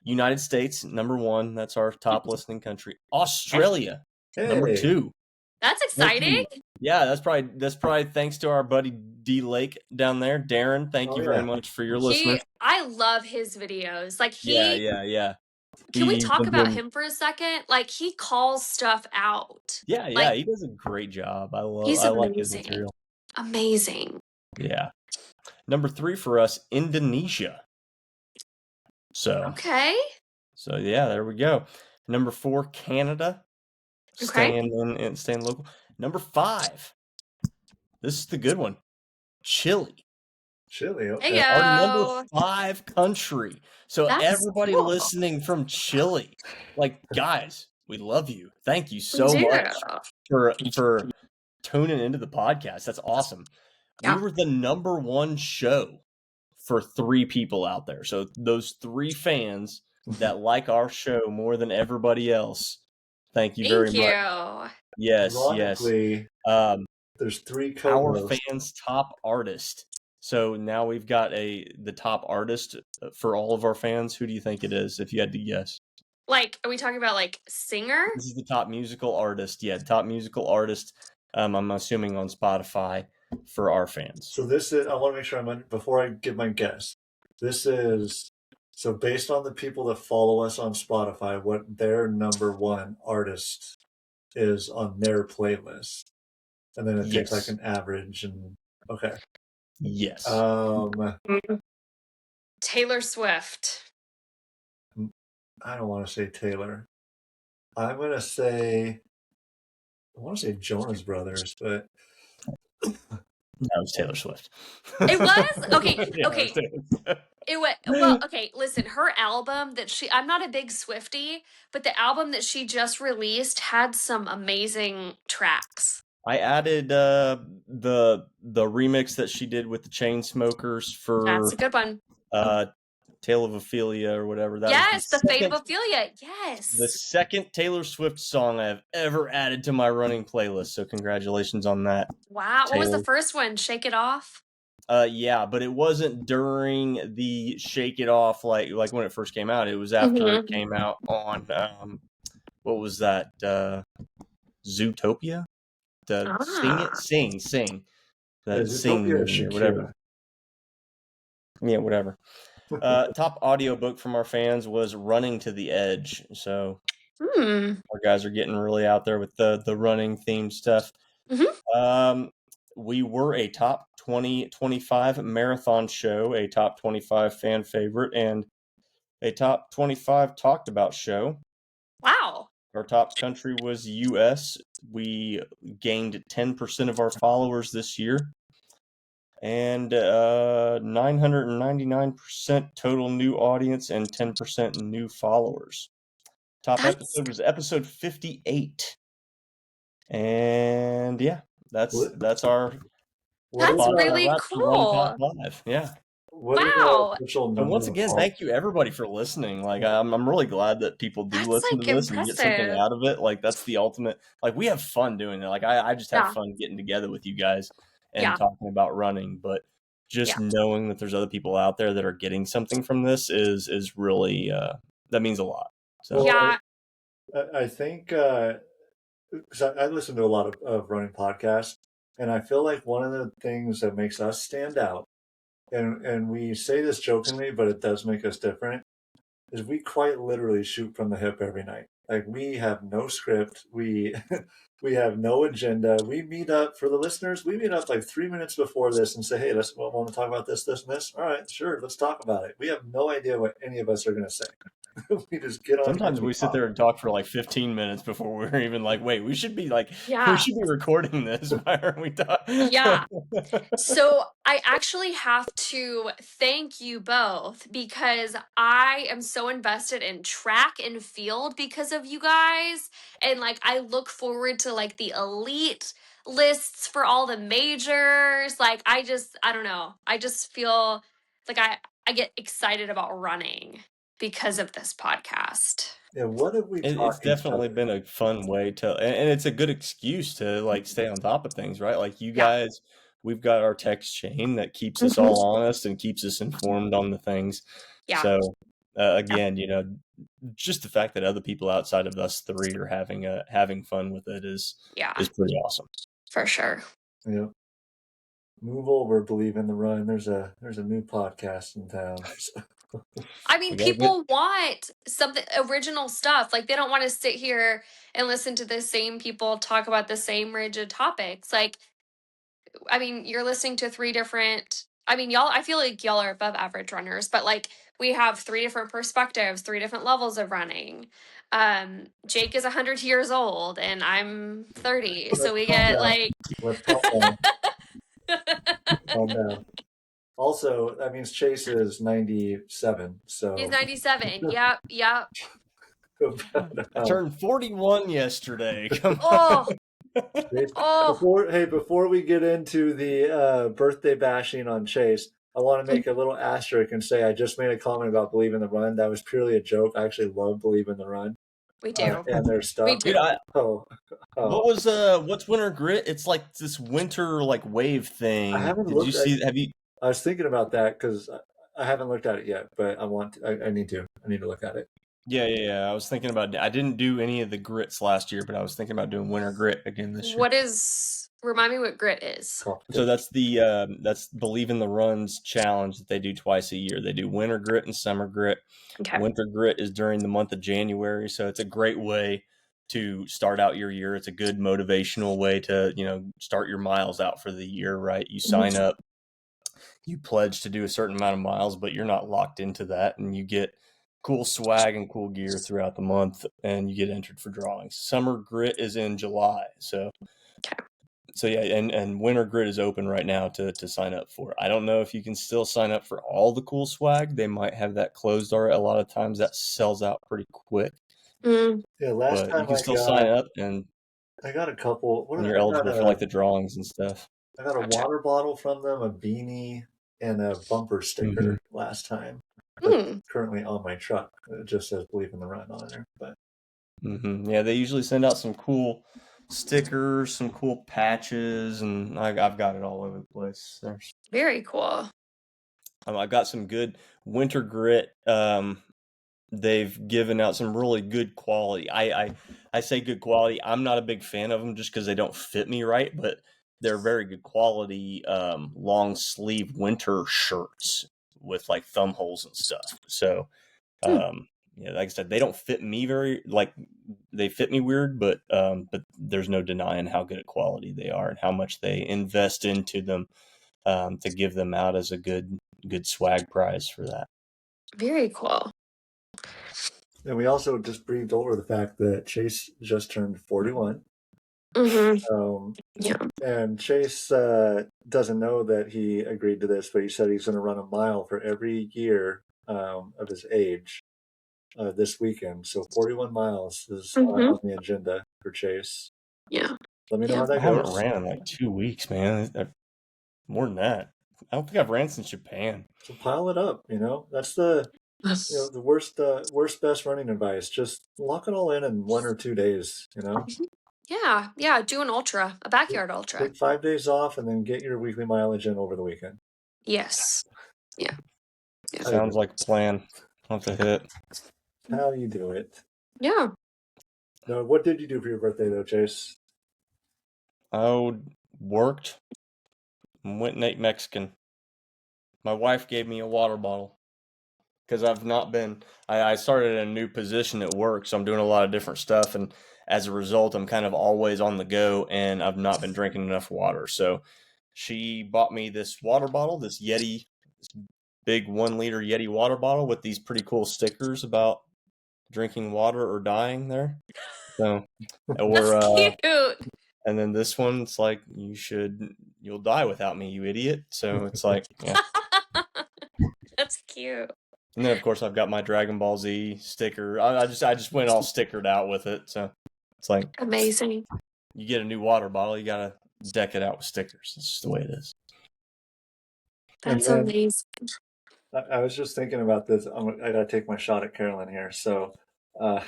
United States, number 1. That's our top listening country. Australia, number 2. That's exciting. Yeah, that's probably thanks to our buddy D Lake down there. Darren, thank you very much for your listener. I love his videos. Like Yeah. Can we He's talk been about doing- him for a second? Like he calls stuff out. Yeah, Like, he does a great job. I he's like his amazing. material. Amazing. Yeah. Number 3 for us, Indonesia. So yeah, there we go. Number 4, Canada. Okay. Staying local. Number 5. This is the good one. Chile. Okay. Heyo. Our number 5 country. So That's everybody cool. listening from Chile, like, guys, we love you. Thank you so We do. much for tuning into the podcast. That's awesome. Yeah. We were the number 1 show for 3 people out there. So those 3 fans that like our show more than everybody else, thank you very much. Yes. There's 3 Our co-hosts. fans' top artist. So now we've got the top artist for all of our fans. Who do you think it is, if you had to guess? Like, are we talking about like singer? This is the top musical artist. Yeah, top musical artist. I'm assuming on Spotify for our fans. So this is, I want to make sure before I give my guess, this is, so based on the people that follow us on Spotify, what their number 1 artist is on their playlist. And then it takes like an average and, okay. Yes. Taylor Swift. I don't want to say Taylor. I'm going to say, I want to say Jonas Brothers, but that was Taylor Swift. It was? Okay. Yeah, okay. It was, well, okay, listen, her album I'm not a big Swiftie, but the album that she just released had some amazing tracks. I added the remix that she did with the Chainsmokers for That's a good one. Tale of Ophelia or whatever. That yes, was the Fate of Ophelia. Yes. The second Taylor Swift song I've ever added to my running playlist. So congratulations on that. Wow. Taylor. What was the first one? Shake It Off? Yeah, but it wasn't during the Shake It Off like when it first came out. It was after it came out on what was that? Zootopia? Sing. That Sing or whatever. Yeah, whatever. Top audiobook from our fans was Running to the Edge. So our guys are getting really out there with the running theme stuff. We were a top 20-25 marathon show, a top 25 fan favorite, and a top 25 talked about show. Wow. Our top country was U.S. We gained 10% of our followers this year. And 999% total new audience and 10% new followers. Episode was episode 58. And yeah, that's our That's really cool. Yeah. Wow. And once again, thank you everybody for listening. Like I'm really glad that people do listen to this and get something out of it. Like that's the ultimate. Like we have fun doing it. Like I just have fun getting together with you guys and talking about running, but just knowing that there's other people out there that are getting something from this is really that means a lot. So yeah, I think because I listen to a lot of running podcasts, and I feel like one of the things that makes us stand out, and we say this jokingly, but it does make us different, is we quite literally shoot from the hip every night. Like, we have no script. We we have no agenda. We meet up, for the listeners, we meet up like 3 minutes before this and say, hey, let's want to talk about this, this, and this. All right, sure, let's talk about it. We have no idea what any of us are going to say. We just get on here and Sometimes we sit talk. there and talk for like 15 minutes before we're even like, wait, we should be Yeah. recording this. Why aren't we talking? Yeah. So I actually have to thank you both because I am so invested in track and field because of you guys. And like I look forward to like the elite lists for all the majors. Like I don't know. I just feel like I get excited about running because of this podcast. Yeah, what have we It's taught each definitely other? been a fun way to, and it's a good excuse to like stay on top of things, right? Like you Yeah. guys, we've got our text chain that keeps us Mhm. all honest and keeps us informed on the things. Yeah. So again, just the fact that other people outside of us three are having fun with it is Yeah, pretty awesome. for sure. Yeah. Move over, Believe in the Run. There's a new podcast in town. I mean, We gotta people want something original stuff. Like they don't want to sit here and listen to the same people talk about the same rigid topics. Like, I mean, you're listening to three different. I mean, y'all. I feel like y'all are above average runners, but like we have three different perspectives, three different levels of running. Jake is 100 years old, and I'm 30, so we get like. Let's calm down. Calm down. Also, that means Chase is 97. So He's 97. Yep, yep. I turned 41 yesterday. Come Oh, oh. Before we get into the birthday bashing on Chase, I want to make a little asterisk and say I just made a comment about Believe in the Run. That was purely a joke. I actually love Believe in the Run. We do. And their stuff. We do. Dude, Oh. what's Winter Grit? It's like this winter like wave thing. I haven't Did looked you see? Have you? I was thinking about that because I haven't looked at it yet, but I need to look at it. Yeah. I was thinking about. I didn't do any of the grits last year, but I was thinking about doing Winter Grit again this year. Remind me what grit is. So that's that's Believe in the Runs challenge that they do twice a year. They do Winter Grit and Summer Grit. Okay. Winter Grit is during the month of January, so it's a great way to start out your year. It's a good motivational way to, start your miles out for the year, right? You sign up, you pledge to do a certain amount of miles, but you're not locked into that, and you get cool swag and cool gear throughout the month, and you get entered for drawings. Summer Grit is in July, so yeah, and Winter Grit is open right now to sign up for. I don't know if you can still sign up for all the cool swag. They might have that closed already. A lot of times that sells out pretty quick. Yeah, last time you can still sign up, and I got a couple. And you're eligible for like the drawings and stuff. I got a water bottle from them, a beanie, and a bumper sticker last time. That's currently on my truck. It just says Believe in the Run on there. But yeah, they usually send out some cool stickers, some cool patches, and I've got it all over the place. There's very cool. I've got some good Winter Grit. They've given out some really good quality. I say good quality. I'm not a big fan of them just because they don't fit me right, but they're very good quality long sleeve winter shirts with like thumb holes and stuff. So like I said, they don't fit me they fit me weird, but there's no denying how good at quality they are and how much they invest into them to give them out as a good swag prize for that. Very cool. And we also just breathed over the fact that Chase just turned 41. Yeah. And Chase doesn't know that he agreed to this, but he said he's going to run a mile for every year of his age this weekend. So 41 miles is on the agenda for Chase. Yeah. Let me know how that goes. I haven't ran in like 2 weeks, man. More than that. I don't think I've ran since Japan. So pile it up, That's the the worst best running advice. Just lock it all in 1 or 2 days, Yeah. Do an ultra, a backyard ultra. Take 5 days off and then get your weekly mileage in over the weekend. Yes. Yeah. Sounds like a plan. I'll have to hit. How you do it. Yeah. No, what did you do for your birthday though, Chase? I worked and went and ate Mexican. My wife gave me a water bottle because I've not been. I started a new position at work, so I'm doing a lot of different stuff, and as a result, I'm kind of always on the go, and I've not been drinking enough water. So she bought me this water bottle, this Yeti, this big 1 liter Yeti water bottle with these pretty cool stickers about drinking water or dying there. So, That's or cute. and then this one's like, you'll die without me, you idiot. So it's like, yeah. That's cute. And then of course I've got my Dragon Ball Z sticker. I just went all stickered out with it. So it's like, Amazing. you get a new water bottle, you gotta deck it out with stickers. That's just the way it is. That's And then amazing. I was just thinking about this. I gotta take my shot at Carolyn here. So, uh,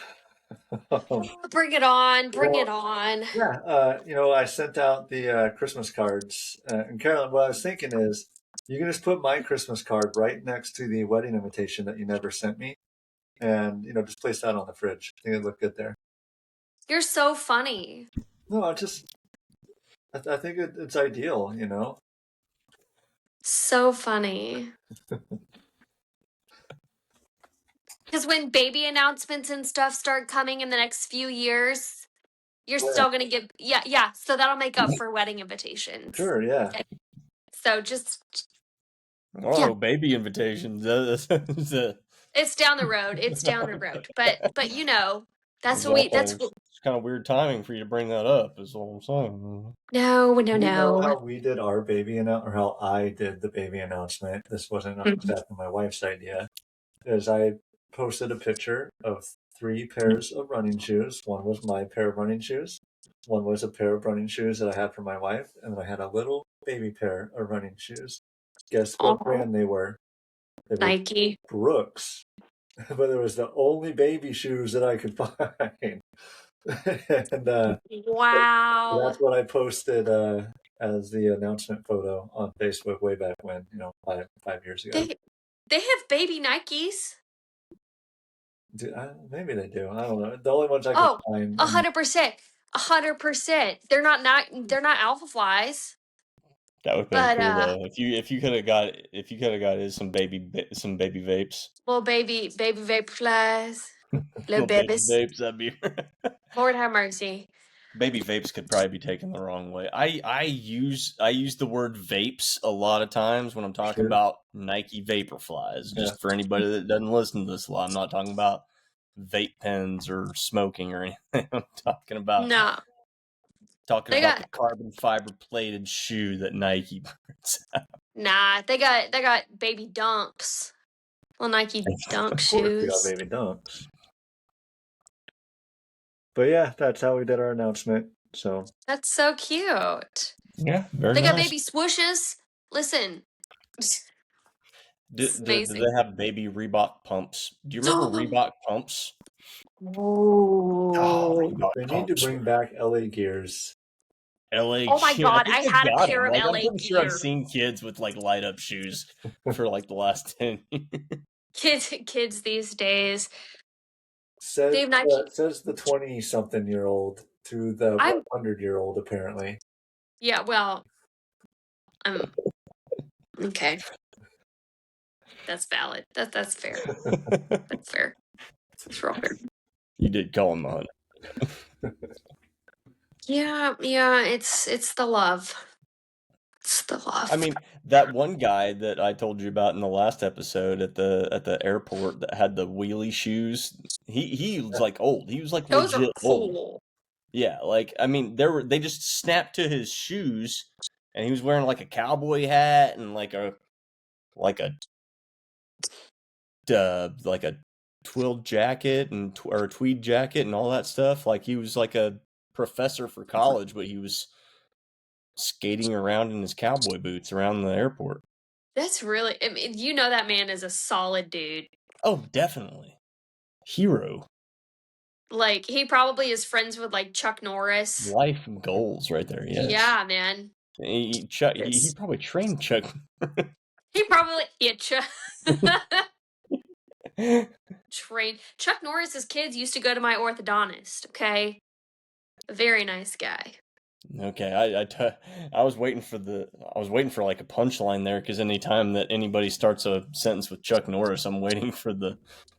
Bring it on. Bring Well, it on. yeah, I sent out the Christmas cards, and Carolyn, what I was thinking is, you can just put my Christmas card right next to the wedding invitation that you never sent me, and just place that on the fridge. I think it'd look good there. You're so funny. No, I think it's ideal. So funny. Because when baby announcements and stuff start coming in the next few years, you're still gonna get yeah. So that'll make up for wedding invitations. Sure, yeah. Okay. So just Oh, Yeah. baby invitations. it's down the road. It's down the road. But that's what It's kind of weird timing for you to bring that up, is all I'm saying. No. You know how we did our baby announcement, or how I did the baby announcement? This wasn't exactly my wife's idea. Is I posted a picture of 3 pairs of running shoes. One was my pair of running shoes. One was a pair of running shoes that I had for my wife, and then I had a little baby pair of running shoes. Guess what brand they were? They were Nike. Brooks. But it was the only baby shoes that I could find. And Wow. that's what I posted as the announcement photo on Facebook way back when, 5 years ago. They have baby Nikes. Maybe they do. I don't know. The only ones I can find. 100%. 100%. They're not alpha flies. That would have been cool though. If you could have got some baby vapes. Little baby vape flies. Little Baby babies. vapes, that'd be Lord have mercy. Baby vapes could probably be taken the wrong way. I use the word vapes a lot of times when I'm talking about Nike Vaporflies. Just for anybody that doesn't listen to this a lot, I'm not talking about vape pens or smoking or anything. I'm talking about the carbon fiber plated shoe that Nike puts out. Nah, they got baby dunks. Well, Nike dunk shoes. They got baby dunks. But yeah, that's how we did our announcement. So that's so cute. Yeah, very nice. They got nice. baby swooshes. Listen. Do they have baby Reebok pumps? Do you remember Reebok pumps? Oh, they need to bring back LA Gears. LA. Oh my god, I had a pair of LA I'm pretty sure I've Gear. seen kids with light up shoes for the last 10 years. Kids these days. Says the 20-something-year-old to the 100-year-old apparently. Yeah, well, okay. That's valid. That's fair. That's fair. That's real fair. You did call him on. Yeah. It's the love. It's the love. I mean, that one guy that I told you about in the last episode at the airport that had the wheelie shoes. He was old. He was those legit are cool. old. Yeah, they just snapped to his shoes, and he was wearing a cowboy hat and a twilled jacket or a tweed jacket and all that stuff. He was a professor for college, but he was skating around in his cowboy boots around the airport. That's really, that man is a solid dude. Oh, definitely. Hero. He probably is friends with Chuck Norris. Life goals right there, yes. Yeah, man. He probably trained Chuck. He probably trained Chuck Norris's kids used to go to my orthodontist, okay? A very nice guy. Okay, I was waiting for like a punchline there, because anytime that anybody starts a sentence with Chuck Norris, I'm waiting for the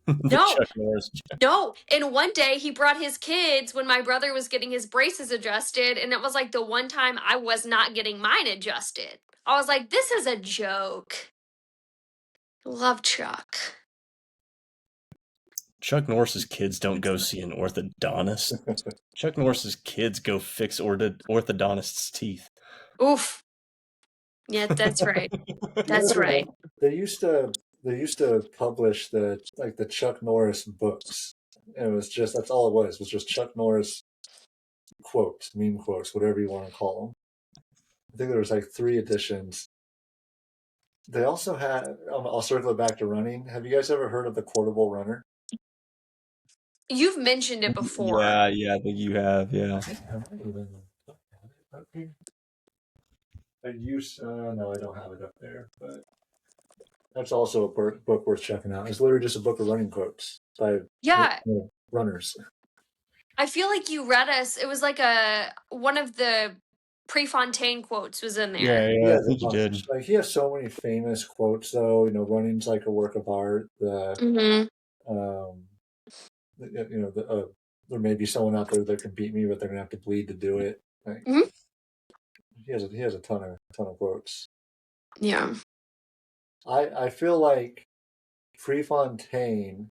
the No, Chuck Norris joke. no. And one day he brought his kids when my brother was getting his braces adjusted, and it was like the one time I was not getting mine adjusted. I was like, this is a joke. Love Chuck. Chuck Norris's kids don't go see an orthodontist. Chuck Norris's kids go fix orthodontist's teeth. Oof. Yeah, that's right. That's right. They used to publish the Chuck Norris books. And it was just that's all it was. It was just Chuck Norris quotes, meme quotes, whatever you want to call them. I think there was like 3 editions. They also had. I'll circle it back to running. Have you guys ever heard of the quotable runner? You've mentioned it before. Yeah, I think you have. Yeah. No, I don't have it up there, but that's also a book worth checking out. It's literally just a book of running quotes by runners. I feel like you read us. It was like one of the Prefontaine quotes was in there. Yeah, I think you did. Like, he has so many famous quotes, though. Running's like a work of art. Mm-hmm. There may be someone out there that can beat me, but they're gonna have to bleed to do it. Like, Mhm. He has a ton of quotes. Yeah. I feel like Prefontaine,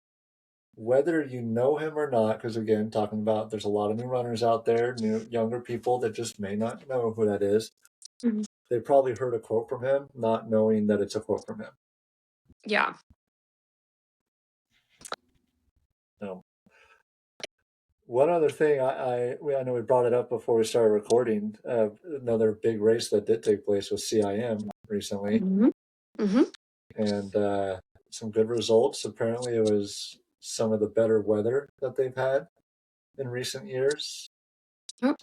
whether you know him or not, because again, talking about there's a lot of new runners out there, younger people that just may not know who that is. Mhm. They probably heard a quote from him, not knowing that it's a quote from him. Yeah. No. One other thing, I know we brought it up before we started recording. Another big race that did take place was CIM recently, Mm-hmm. and some good results. Apparently, it was some of the better weather that they've had in recent years. Yep.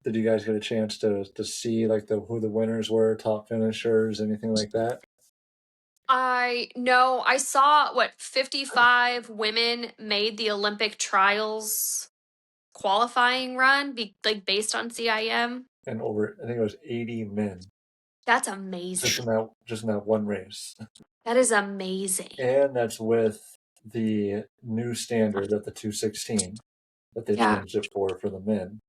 Did you guys get a chance to see like who the winners were, top finishers, anything like that? I saw 55 women made the Olympic trials qualifying run based on CIM. And I think it was 80 men. That's amazing. Just in that one race. That is amazing. And that's with the new standard of the 216 that they changed it for the men.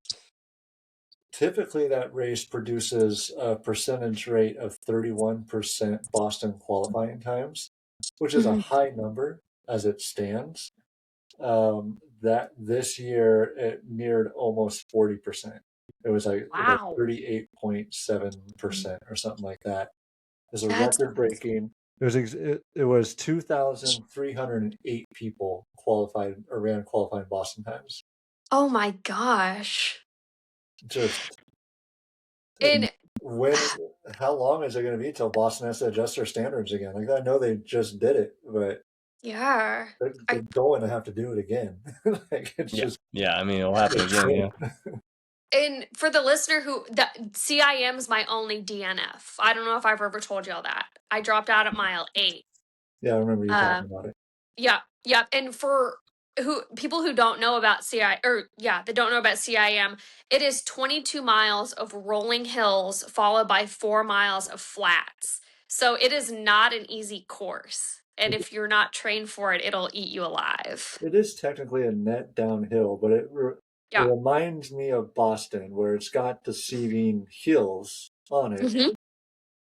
Typically, that race produces a percentage rate of 31% Boston qualifying times, which is a high number as it stands. That this year it neared almost 40%. It was like 38.7% or something like that. It was a record breaking. It was 2,308 people qualified or ran qualifying Boston times. Oh my gosh. Just And how long is it going to be till Boston has to adjust their standards again? Like, I know they just did it, but yeah, they're going to have to do it again. Like, it's just I mean, it'll happen again. Yeah. And for the listener CIM is my only DNF. I don't know if I've ever told y'all that. I dropped out at mile 8. Yeah, I remember you talking about it. Yeah. And for people who don't know about that don't know about CIM, it is 22 miles of rolling hills followed by 4 miles of flats. So it is not an easy course. And if you're not trained for it, it'll eat you alive. It is technically a net downhill, but it reminds me of Boston, where it's got deceiving hills on it. Mm-hmm.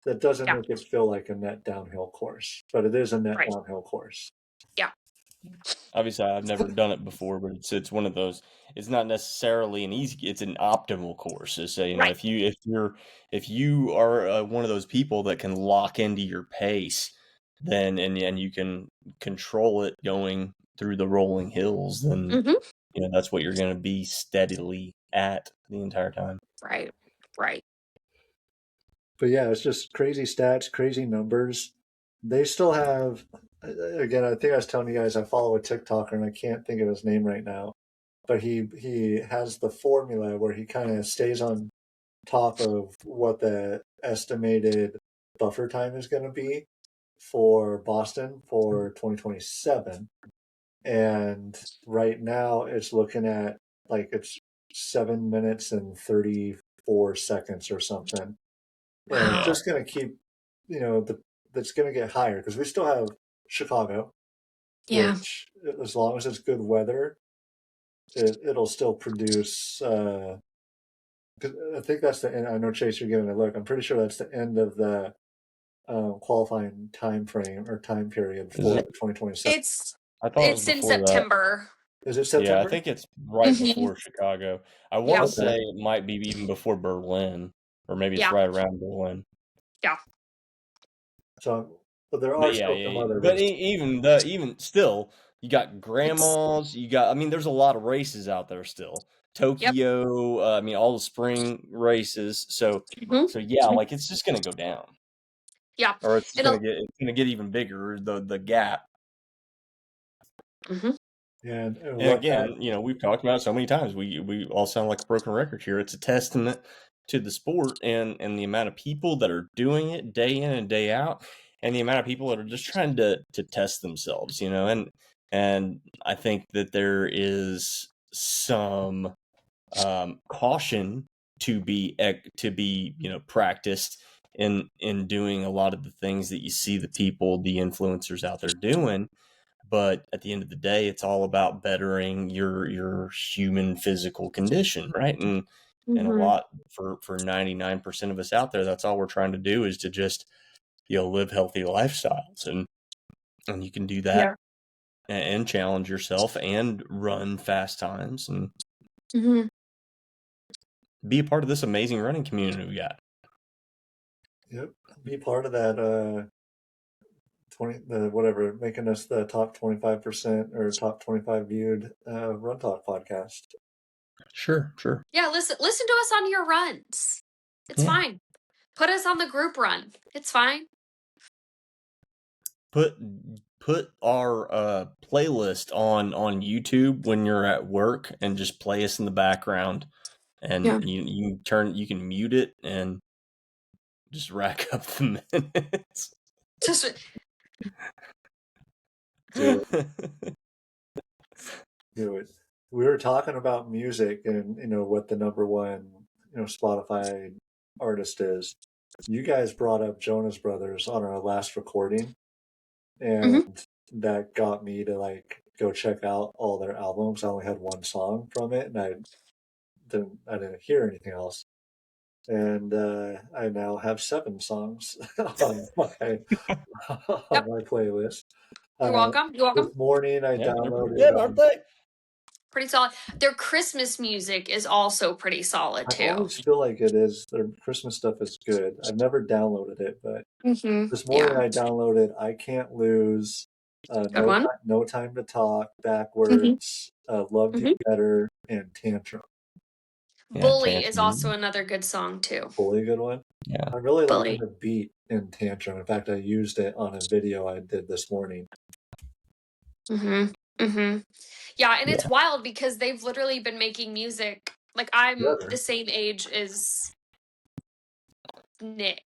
That doesn't make it feel like a net downhill course, but it is a net downhill course. Yeah. Obviously, I've never done it before, but it's one of those. It's not necessarily it's an optimal course. So if you are one of those people that can lock into your pace, then and you can control it going through the rolling hills, then that's what you're going to be steadily at the entire time. Right. But yeah, it's just crazy stats, crazy numbers. They still have, again, I think I was telling you guys, I follow a TikToker and I can't think of his name right now, but he has the formula where he kind of stays on top of what the estimated buffer time is going to be for Boston for 2027. And right now it's looking at like it's 7 minutes and 30 4 seconds or something. Wow. And Yeah. it's just going to keep, that's going to get higher because we still have Chicago, Yeah. which as long as it's good weather, it'll still produce. 'Cause I think that's the end. I know, Chase, you're giving a look. I'm pretty sure that's the end of the qualifying time frame or time period for 2027. I thought it was It's in before that. September. Is it September? Yeah, I think it's right Mhm. before Chicago. I want Yeah. to say it might be even before Berlin, or maybe it's Yeah. right around Berlin. So, but there are But yeah, still some other But races. even still, you got grandmas. You got. I mean, there's a lot of races out there still. Tokyo. I mean, all the spring races. So Mhm. so yeah, like it's just gonna go down, Yeah. or it's It'll. gonna get even bigger. The gap. Mhm. And And what again, we've talked about it so many times. We all sound like a broken record here. It's a testament to the sport and the amount of people that are doing it day in and day out, and the amount of people that are just trying to test themselves. And I think that there is some caution to be practiced in doing a lot of the things that you see the influencers out there doing. But at the end of the day, it's all about bettering your human physical condition, right? And a Mhm. lot for 99% of us out there, that's all we're trying to do is to just live healthy lifestyles, and you can do that and challenge yourself and run fast times and Mhm. be a part of this amazing running community we got. Yep, be part of that 20 making us the top 25% or top 25 viewed Run Talk podcast. Sure. Yeah. Listen to us on your runs. It's fine. Put us on the group run. It's fine. Put our playlist on YouTube when you're at work and just play us in the background, and Yeah. you can mute it and just rack up the minutes. Just Do it. We were talking about music and what the number one Spotify artist is. You guys brought up Jonas Brothers on our last recording, and that got me to go check out all their albums. I only had one song from it, and I didn't hear anything else. And I now have 7 songs on my playlist. You're welcome. This morning I Yeah, they're pretty downloaded. good, aren't they? Pretty solid. Their Christmas music is also pretty solid I too. always feel like it is. Their Christmas stuff is good. I've never downloaded it, but this morning I downloaded "I Can't Lose," no Time to Talk, Backwards, Loved You Better, and Tantrum. Bully is also another good song too. Bully, good one. Yeah, I really like the beat in Tantrum. In fact, I used it on a video I did this morning. Yeah, and it's wild because they've literally been making music. Like I'm the same age as Nick.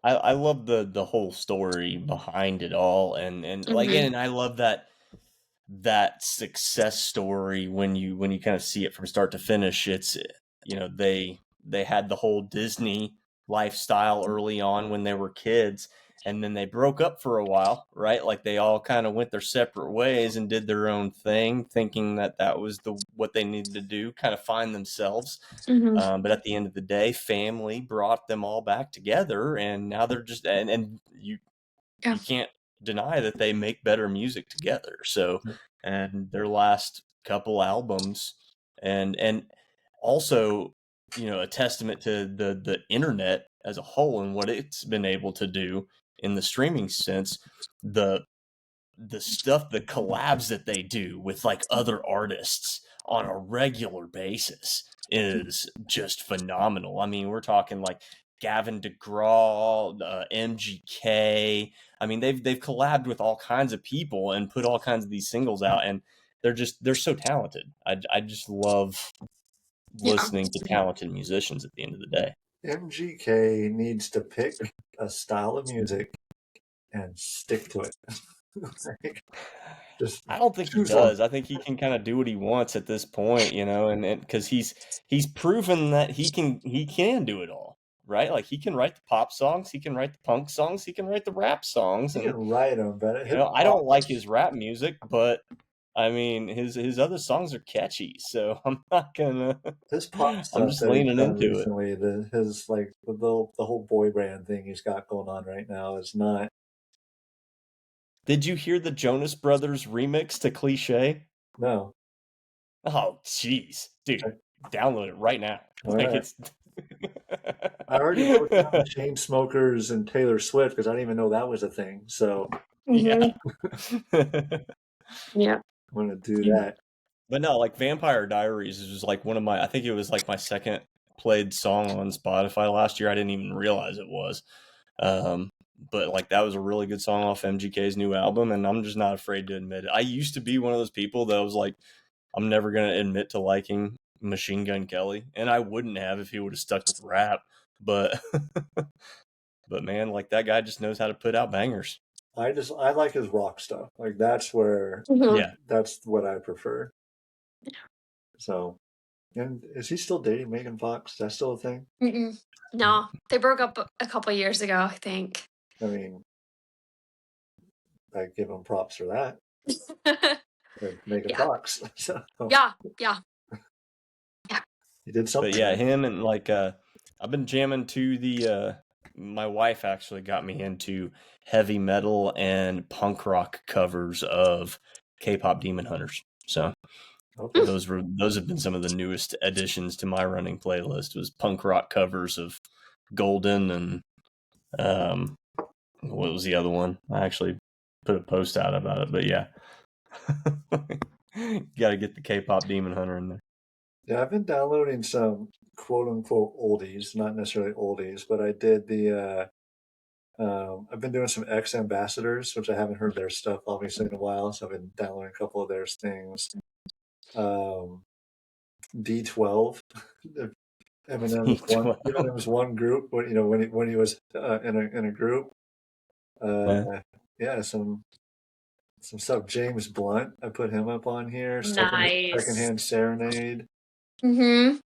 I love the whole story behind it all, and and I love that success story when you kind of see it from start to finish. It's they had the whole Disney lifestyle early on when they were kids, and then they broke up for a while, right? Like they all kind of went their separate ways and did their own thing, thinking that was what they needed to do, kind of find themselves. But at the end of the day, family brought them all back together, and now they're just and you can't deny that they make better music together. So, and their last couple albums, and also a testament to the internet as a whole and what it's been able to do in the streaming sense. The stuff, the collabs that they do with like other artists on a regular basis is just phenomenal. I mean, we're talking like Gavin DeGraw, MGK. I mean, they've collabed with all kinds of people and put all kinds of these singles out, and they're so talented. I just love listening to talented musicians at the end of the day. MGK needs to pick a style of music and stick to it. Just I don't think he choose one. does. I think he can kind of do what he wants at this point, and because he's proven that he can do it all, right? Like he can write the pop songs, he can write the punk songs, he can write the rap songs, He and can write them, but I don't like his rap music, but I mean his other songs are catchy, so I'm not gonna. his pop I'm stuff just that he's leaning done into it. recently, his like the whole boy band thing he's got going on right now is not. Did you hear the Jonas Brothers remix to Cliché? No. Oh, jeez, dude, Okay. download it right now. All Like right. it's. I already wrote down the Chain Smokers and Taylor Swift because I didn't even know that was a thing. So Yeah. Yeah. I'm gonna do that. But no, like Vampire Diaries is like one of my. I think it was like my second played song on Spotify last year. I didn't even realize it was. But like that was a really good song off MGK's new album, and I'm just not afraid to admit it. I used to be one of those people that was like, I'm never gonna admit to liking Machine Gun Kelly, and I wouldn't have if he would have stuck with rap. But but man, like that guy just knows how to put out bangers. I like his rock stuff. Like that's where Yeah. that's what I prefer. So, and is he still dating Megan Fox? Is that still a thing? No, they broke up a couple years ago, I think. I mean, I give him props for that. Megan Fox. So, Yeah. he did something. But yeah, him and like I've been jamming to the my wife actually got me into heavy metal and punk rock covers of K-pop Demon Hunters. So Okay. those have been some of the newest additions to my running playlist was punk rock covers of Golden and what was the other one? I actually put a post out about it, but yeah. You got to get the K-pop Demon Hunter in there. Yeah, I've been downloading some quote unquote oldies, not necessarily oldies, but I did the I've been doing some ex ambassadors, which I haven't heard their stuff obviously in a while, so I've been downloading a couple of their things. D12. Eminem's one group, when he was in a group. Yeah, some stuff. James Blunt, I put him up on here. Nice. Secondhand Serenade. Mm-hmm.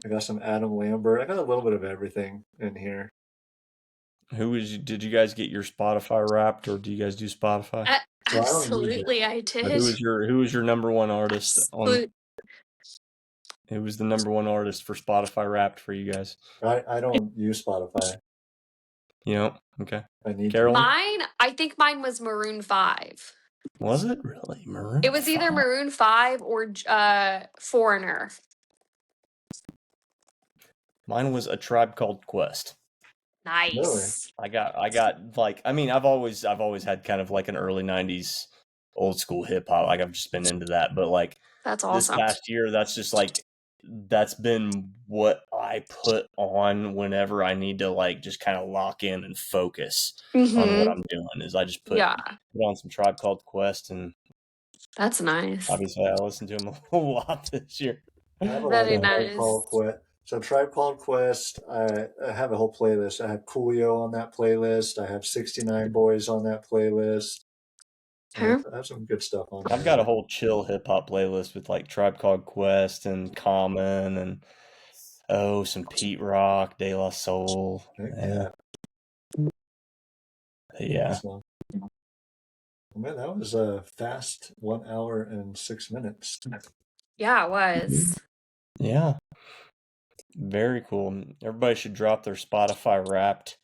I got some Adam Lambert. I got a little bit of everything in here. Did you guys get your Spotify Wrapped, or do you guys do Spotify? Absolutely, I did. Who was your number one artist on? Who was the number one artist for Spotify Wrapped for you guys? I don't use Spotify. Okay. I need Carolyn? I think mine was Maroon 5. Was it really Maroon? It was either Maroon 5 or Foreigner. Mine was A Tribe Called Quest. Nice. Really? I got like, I mean, I've always had kind of like an early 90s old school hip hop. Like I've just been into that, but like that's awesome. This past year, that's just like that's been what I put on whenever I need to like just kind of lock in and focus on what I'm doing. Is I just put on some Tribe Called Quest, and that's nice. Obviously, I listened to him a whole lot this year. Very nice. Tribe Called Quest. I have a whole playlist. I have Coolio on that playlist. I have 69 Boys on that playlist. I have some good stuff on there. I've got a whole chill hip hop playlist with like Tribe Called Quest and Common and some Pete Rock, De La Soul. Yeah. Well, man, that was a fast 1 hour and 6 minutes. Yeah, it was. Yeah. Very cool. Everybody should drop their Spotify Wrapped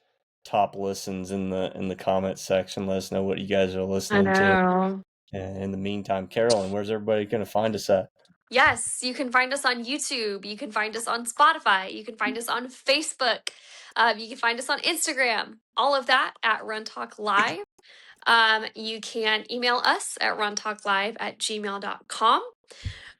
top listens in the comment section. Let us know what you guys are listening to. And in the meantime, Carolyn, where's everybody going to find us at? Yes, you can find us on YouTube. You can find us on Spotify. You can find us on Facebook. You can find us on Instagram. All of that at Run Talk Live. You can email us at runtalklive@gmail.com.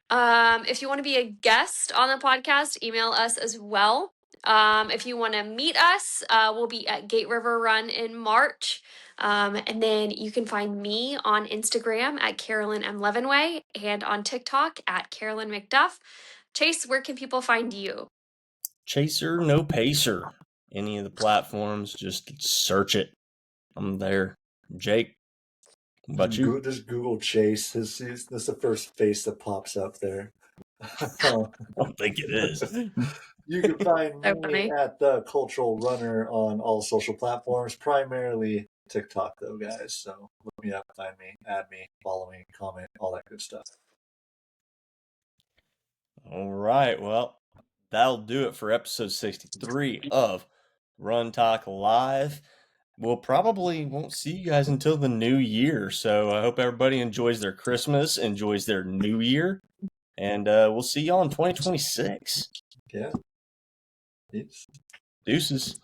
If you want to be a guest on the podcast, email us as well. If you want to meet us, we'll be at Gate River Run in March. And then you can find me on Instagram at Carolyn M. Levenway and on TikTok at Carolyn McDuff. Chase, where can people find you? Chaser, no pacer. Any of the platforms, just search it. I'm there. Jake, But you? Just Google Chase. This is the first face that pops up there. I don't think it is. You can find So me funny. at the Cultural Runner on all social platforms, primarily TikTok, though, guys. So look me up, find me, add me, follow me, comment, all that good stuff. All right. Well, that'll do it for episode 63 of Run Talk Live. We'll probably won't see you guys until the new year. So I hope everybody enjoys their Christmas, enjoys their new year, and we'll see y'all in 2026. Yeah. Peace. Deuces.